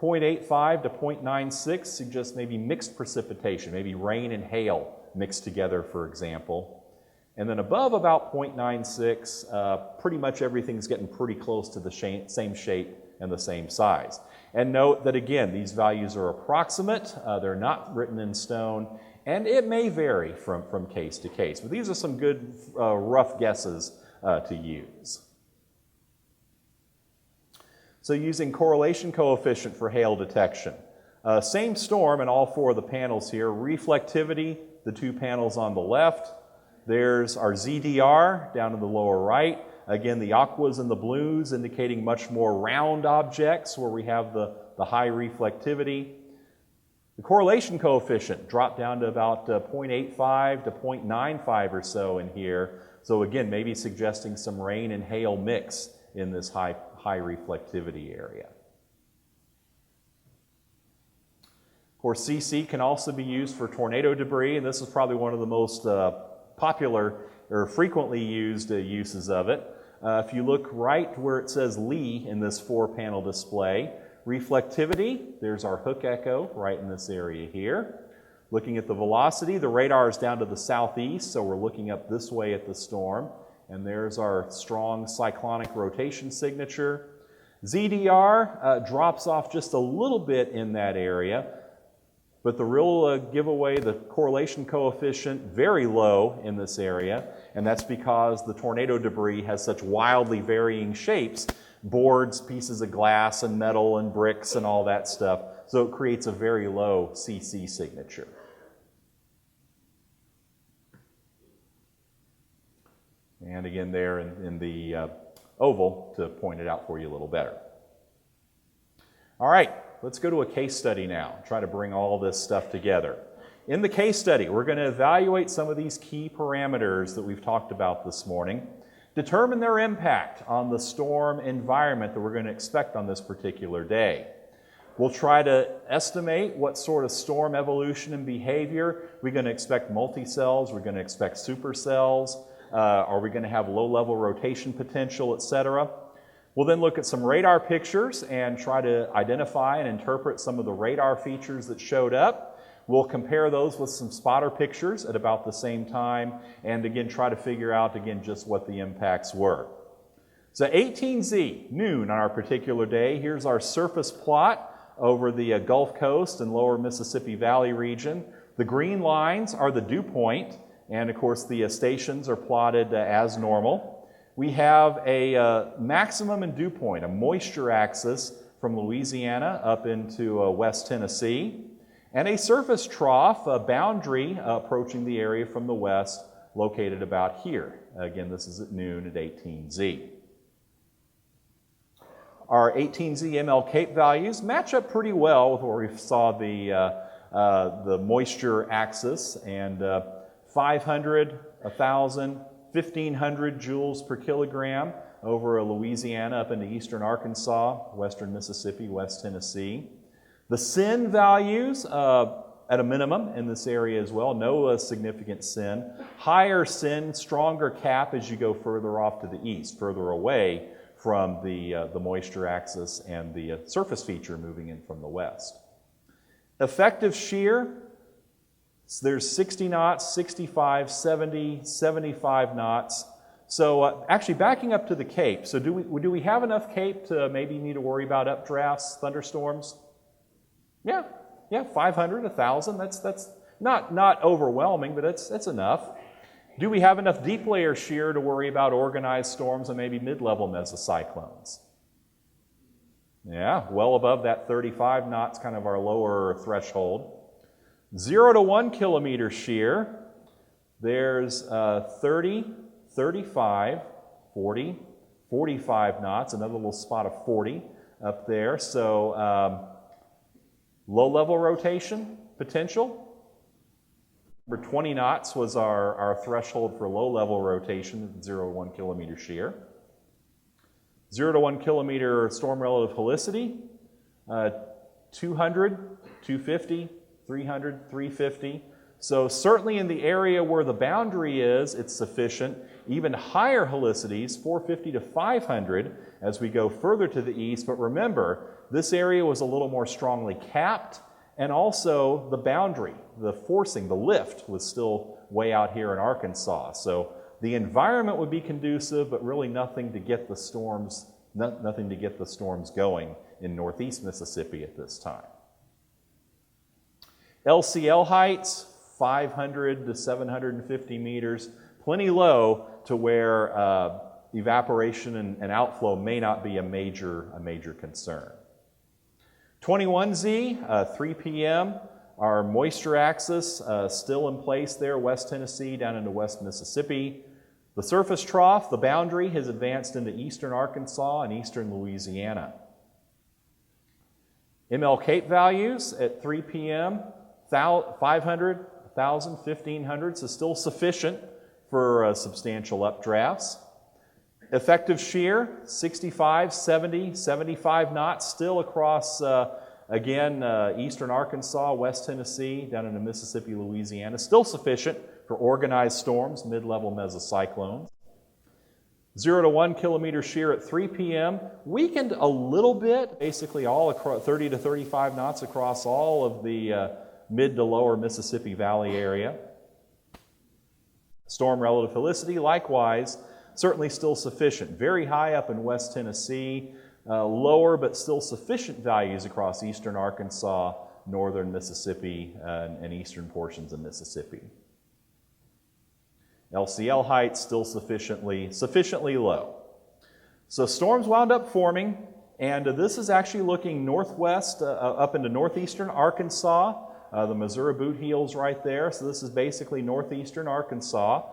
0.85 to 0.96 suggests maybe mixed precipitation, maybe rain and hail mixed together, for example. And then above about 0.96, pretty much everything's getting pretty close to the same shape and the same size. And note that, again, these values are approximate, they're not written in stone, and it may vary from case to case. But these are some good rough guesses to use. So using correlation coefficient for hail detection. Same storm in all four of the panels here. Reflectivity, the two panels on the left. There's our ZDR down in the lower right. Again, the aquas and the blues indicating much more round objects where we have the high reflectivity. The correlation coefficient dropped down to about 0.85 to 0.95 or so in here. So again, maybe suggesting some rain and hail mix in this high reflectivity area. Of course, CC can also be used for tornado debris, and this is probably one of the most popular or frequently used uses of it. If you look right where it says Lee in this 4-panel display, reflectivity, there's our hook echo right in this area here. Looking at the velocity, the radar is down to the southeast, so we're looking up this way at the storm. And there's our strong cyclonic rotation signature. ZDR drops off just a little bit in that area, but the real giveaway, the correlation coefficient, very low in this area, and that's because the tornado debris has such wildly varying shapes, boards, pieces of glass and metal and bricks and all that stuff, so it creates a very low CC signature. And again there in the oval to point it out for you a little better. All right, let's go to a case study now, try to bring all this stuff together. In the case study, we're going to evaluate some of these key parameters that we've talked about this morning, determine their impact on the storm environment that we're going to expect on this particular day. We'll try to estimate what sort of storm evolution and behavior. We're going to expect multicells, we're going to expect supercells. Are we going to have low-level rotation potential, etc.? We'll then look at some radar pictures and try to identify and interpret some of the radar features that showed up. We'll compare those with some spotter pictures at about the same time, and again try to figure out again just what the impacts were. So 18Z, noon on our particular day. Here's our surface plot over the Gulf Coast and lower Mississippi Valley region. The green lines are the dew point. And of course, the stations are plotted as normal. We have a maximum and dew point, a moisture axis from Louisiana up into West Tennessee, and a surface trough, a boundary approaching the area from the west, located about here. Again, this is at noon at 18Z. Our 18Z ML Cape values match up pretty well with where we saw the moisture axis, and 500, 1,000, 1,500 joules per kilogram over Louisiana up into eastern Arkansas, western Mississippi, West Tennessee. The SIN values at a minimum in this area as well, no significant SIN. Higher SIN, stronger cap as you go further off to the east, further away from the moisture axis and the surface feature moving in from the west. Effective shear, so there's 60 knots, 65, 70, 75 knots. So actually backing up to the Cape, so do we have enough Cape to maybe need to worry about updrafts, thunderstorms? Yeah, Yeah, 500, 1,000, that's not overwhelming, but that's enough. Do we have enough deep layer shear to worry about organized storms and maybe mid-level mesocyclones? Yeah, well above that 35 knots, kind of our lower threshold. 0 to 1 kilometer shear, there's 30, 35, 40, 45 knots, another little spot of 40 up there. So low-level rotation potential. Number 20 knots was our threshold for low-level rotation, 0 to 1 kilometer shear. 0 to 1 kilometer storm relative helicity, 200, 250, 300, 350. So certainly in the area where the boundary is, it's sufficient. Even higher helicities, 450 to 500, as we go further to the east. But remember, this area was a little more strongly capped, and also the boundary, the forcing, the lift was still way out here in Arkansas. So the environment would be conducive, but really nothing to get the storms, nothing to get the storms going in northeast Mississippi at this time. LCL heights, 500 to 750 meters, plenty low to where evaporation and outflow may not be a major concern. 21Z, 3 p.m., our moisture axis still in place there, West Tennessee down into West Mississippi. The surface trough, the boundary, has advanced into eastern Arkansas and eastern Louisiana. ML Cape values at 3 p.m., 500, 1,000, 1,500, so still sufficient for substantial updrafts. Effective shear, 65, 70, 75 knots, still across, eastern Arkansas, West Tennessee, down into Mississippi, Louisiana. Still sufficient for organized storms, mid-level mesocyclones. 0 to 1 kilometer shear at 3 p.m. Weakened a little bit, basically all across 30 to 35 knots across all of the mid to lower Mississippi Valley area. Storm relative helicity, likewise, certainly still sufficient. Very high up in West Tennessee, lower but still sufficient values across eastern Arkansas, northern Mississippi, and eastern portions of Mississippi. LCL heights still sufficiently low. So storms wound up forming, and this is actually looking northwest up into northeastern Arkansas. The Missouri Boot Heels right there, so this is basically northeastern Arkansas.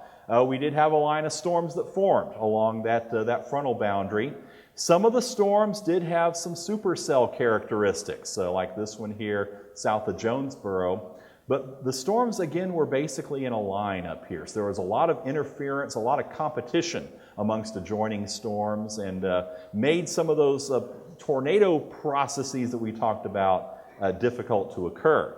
We did have a line of storms that formed along that frontal boundary. Some of the storms did have some supercell characteristics, like this one here south of Jonesboro. But the storms, again, were basically in a line up here. So there was a lot of interference, a lot of competition amongst adjoining storms, and made some of those tornado processes that we talked about difficult to occur.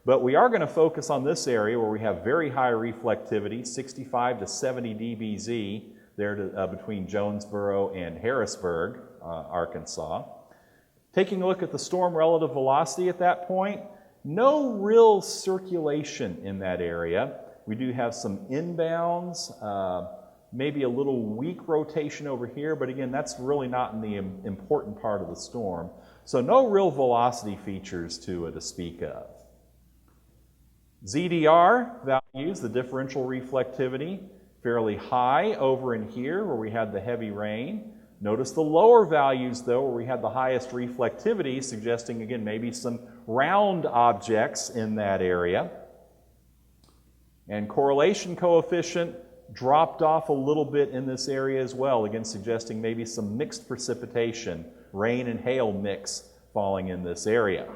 But we are going to focus on this area where we have very high reflectivity, 65 to 70 dBz, there between Jonesboro and Harrisburg, Arkansas. Taking a look at the storm relative velocity at that point, no real circulation in that area. We do have some inbounds, maybe a little weak rotation over here, but again, that's really not in the important part of the storm. So no real velocity features to speak of. ZDR values, the differential reflectivity, fairly high over in here where we had the heavy rain. Notice the lower values, though, where we had the highest reflectivity, suggesting, again, maybe some round objects in that area. And correlation coefficient dropped off a little bit in this area as well, again, suggesting maybe some mixed precipitation, rain and hail mix falling in this area.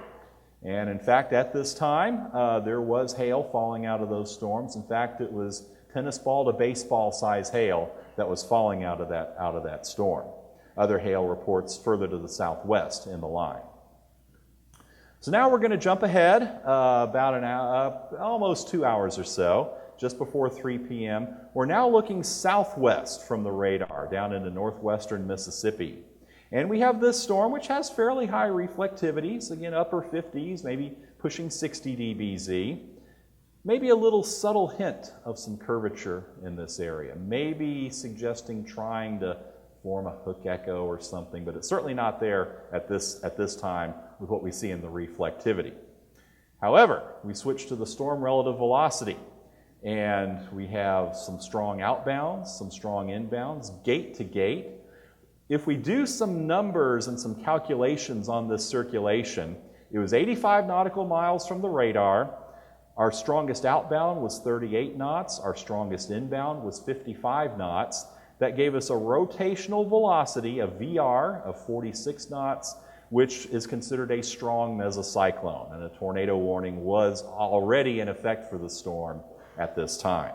And in fact, at this time, there was hail falling out of those storms. In fact, it was tennis ball to baseball size hail that was falling out of that storm. Other hail reports further to the southwest in the line. So now we're going to jump ahead about an hour, almost 2 hours or so, just before 3 p.m. We're now looking southwest from the radar down into northwestern Mississippi. And we have this storm which has fairly high reflectivities, again upper 50s, maybe pushing 60 dBz. Maybe a little subtle hint of some curvature in this area, maybe suggesting trying to form a hook echo or something, but it's certainly not there at this time with what we see in the reflectivity. However, we switch to the storm relative velocity, and we have some strong outbounds, some strong inbounds, gate to gate. If we do some numbers and some calculations on this circulation, it was 85 nautical miles from the radar. Our strongest outbound was 38 knots. Our strongest inbound was 55 knots. That gave us a rotational velocity, a VR, of 46 knots, which is considered a strong mesocyclone, and a tornado warning was already in effect for the storm at this time.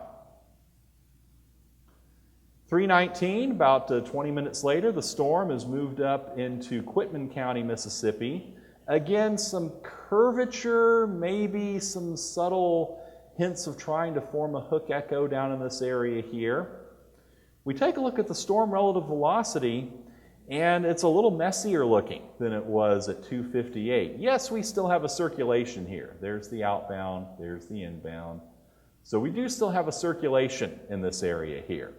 3:19, about 20 minutes later, the storm is moved up into Quitman County, Mississippi. Again, some curvature, maybe some subtle hints of trying to form a hook echo down in this area here. We take a look at the storm relative velocity, and it's a little messier looking than it was at 2:58. Yes, we still have a circulation here. There's the outbound, there's the inbound. So we do still have a circulation in this area here.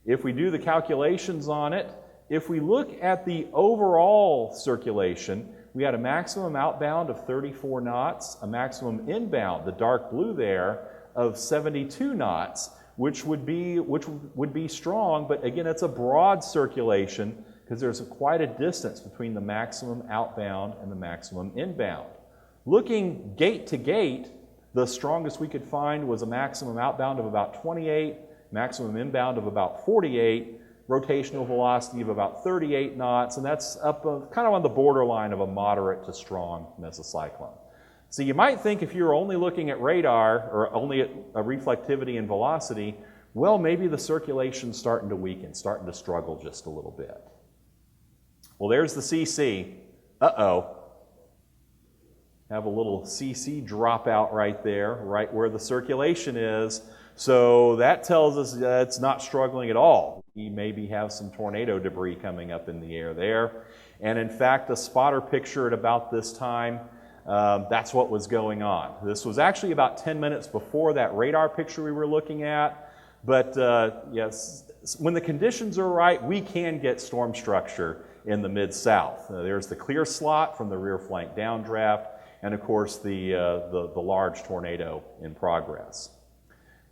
If we do the calculations on it, if we look at the overall circulation, we had a maximum outbound of 34 knots, a maximum inbound, the dark blue there, of 72 knots, which would be strong, but again, it's a broad circulation because there's quite a distance between the maximum outbound and the maximum inbound. Looking gate to gate, the strongest we could find was a maximum outbound of about 28, maximum inbound of about 48, rotational velocity of about 38 knots, and that's up kind of on the borderline of a moderate to strong mesocyclone. So you might think if you're only looking at radar or only at reflectivity and velocity, well, maybe the circulation's starting to weaken, starting to struggle just a little bit. Well, there's the CC. Uh-oh. Have a little CC dropout right there, right where the circulation is. So that tells us that it's not struggling at all. We maybe have some tornado debris coming up in the air there. And in fact, the spotter picture at about this time, that's what was going on. This was actually about 10 minutes before that radar picture we were looking at. But yes, when the conditions are right, we can get storm structure in the Mid-South. There's the clear slot from the rear flank downdraft, and of course the large tornado in progress.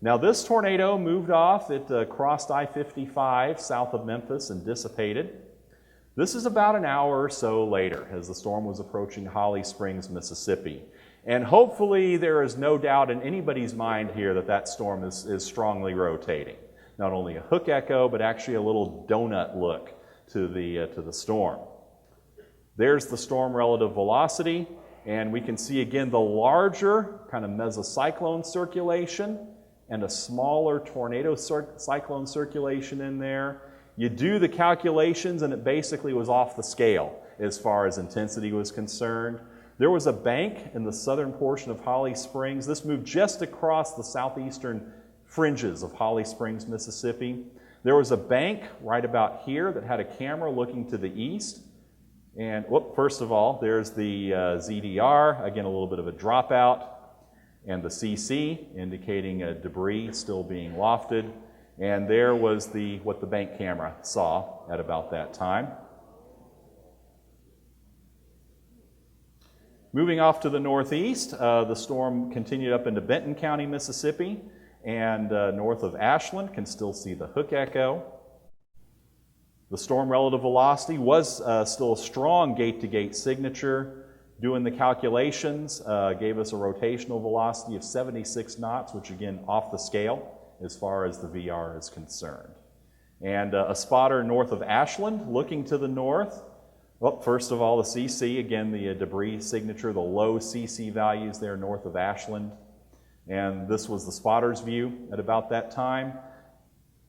Now this tornado moved off, it crossed I-55 south of Memphis and dissipated. This is about an hour or so later as the storm was approaching Holly Springs, Mississippi. And hopefully there is no doubt in anybody's mind here that that storm is strongly rotating. Not only a hook echo, but actually a little donut look to the storm. There's the storm relative velocity, and we can see again the larger kind of mesocyclone circulation and a smaller tornado cyclone circulation in there. You do the calculations and it basically was off the scale as far as intensity was concerned. There was a bank in the southern portion of Holly Springs. This moved just across the southeastern fringes of Holly Springs, Mississippi. There was a bank right about here that had a camera looking to the east. And first of all, there's the ZDR, again a little bit of a dropout, and the CC indicating debris still being lofted. And there was what the bank camera saw at about that time. Moving off to the northeast, the storm continued up into Benton County, Mississippi, and north of Ashland, can still see the hook echo. The storm relative velocity was still a strong gate-to-gate signature. Doing the calculations gave us a rotational velocity of 76 knots, which again, off the scale as far as the VR is concerned. And a spotter north of Ashland, looking to the north. Well, first of all, the CC, again, the debris signature, the low CC values there north of Ashland. And this was the spotter's view at about that time.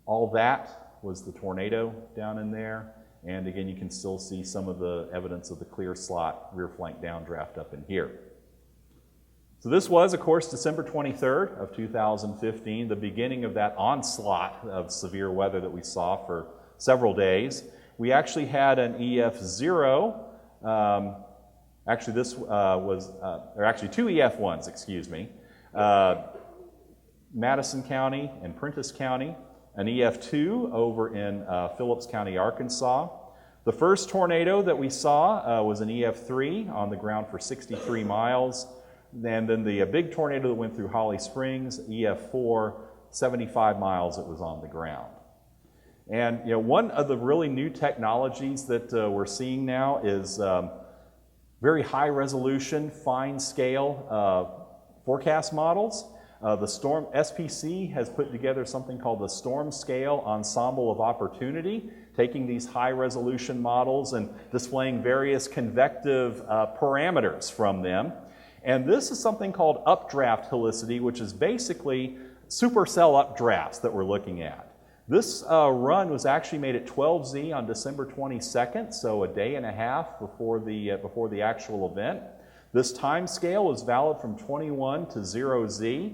All that was the tornado down in there. And again, you can still see some of the evidence of the clear slot rear flank downdraft up in here. So this was, of course, December 23rd of 2015, the beginning of that onslaught of severe weather that we saw for several days. We actually had an EF0. Actually, this was, or actually two EF1s, excuse me. Madison County and Prentiss County. An EF2 over in Phillips County, Arkansas. The first tornado that we saw was an EF3 on the ground for 63 miles. And then the big tornado that went through Holly Springs, EF4, 75 miles it was on the ground. And one of the really new technologies that we're seeing now is very high resolution, fine scale forecast models. The Storm SPC has put together something called the Storm Scale Ensemble of Opportunity, taking these high resolution models and displaying various convective parameters from them. And this is something called updraft helicity, which is basically supercell updrafts that we're looking at. This run was actually made at 12Z on December 22nd, so a day and a half before the actual event. This time scale is valid from 21 to 0Z,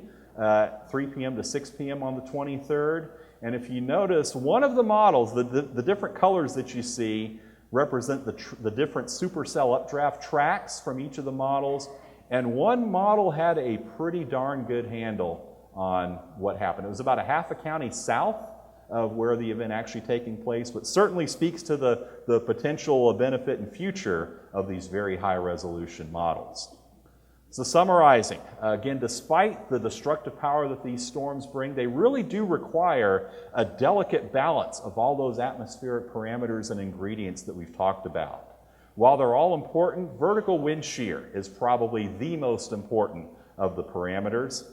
3 p.m. to 6 p.m. on the 23rd. And if you notice, one of the models, the different colors that you see represent the different supercell updraft tracks from each of the models. And one model had a pretty darn good handle on what happened. It was about a half a county south of where the event actually taking place, but certainly speaks to the potential benefit and future of these very high resolution models. So summarizing, again, despite the destructive power that these storms bring, they really do require a delicate balance of all those atmospheric parameters and ingredients that we've talked about. While they're all important, vertical wind shear is probably the most important of the parameters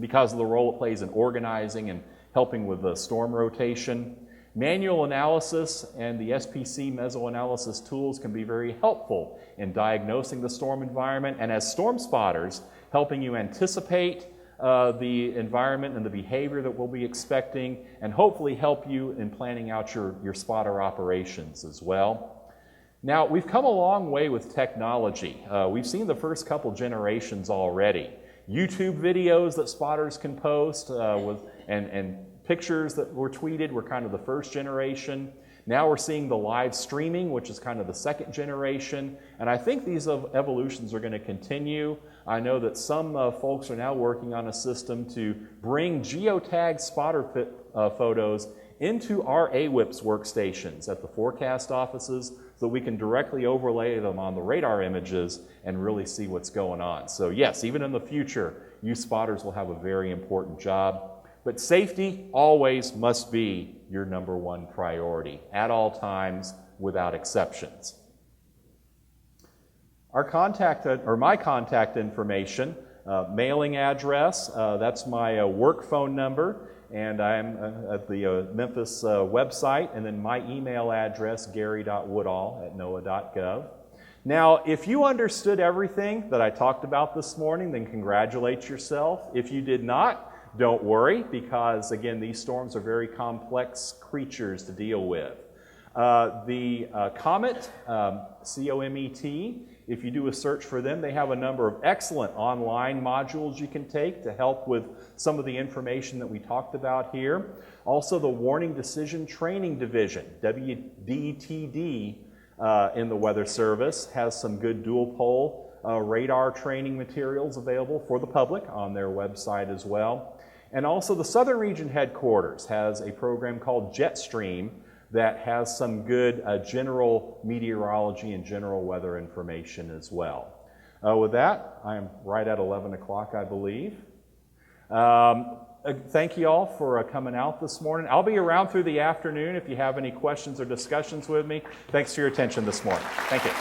because of the role it plays in organizing and helping with the storm rotation. Manual analysis and the SPC mesoanalysis tools can be very helpful in diagnosing the storm environment, and as storm spotters, helping you anticipate the environment and the behavior that we'll be expecting, and hopefully help you in planning out your spotter operations as well. Now, we've come a long way with technology. We've seen the first couple generations already. YouTube videos that spotters can post and pictures that were tweeted were kind of the first generation. Now we're seeing the live streaming, which is kind of the second generation. And I think these evolutions are going to continue. I know that some folks are now working on a system to bring geotagged spotter photos into our AWIPS workstations at the forecast offices so we can directly overlay them on the radar images and really see what's going on. So yes, even in the future, you spotters will have a very important job. But safety always must be your number one priority at all times without exceptions. Our contact, or my contact information, mailing address, that's my work phone number, and I'm at the Memphis website, and then my email address, gary.woodall@noaa.gov. Now, if you understood everything that I talked about this morning, then congratulate yourself. If you did not, don't worry, because again, these storms are very complex creatures to deal with. The COMET, C-O-M-E-T, if you do a search for them, they have a number of excellent online modules you can take to help with some of the information that we talked about here. Also, the Warning Decision Training Division, WDTD, in the Weather Service, has some good dual pole radar training materials available for the public on their website as well. And also the Southern Region Headquarters has a program called Jetstream that has some good general meteorology and general weather information as well. With that, I am right at 11 o'clock, I believe. Thank you all for coming out this morning. I'll be around through the afternoon if you have any questions or discussions with me. Thanks for your attention this morning. Thank you.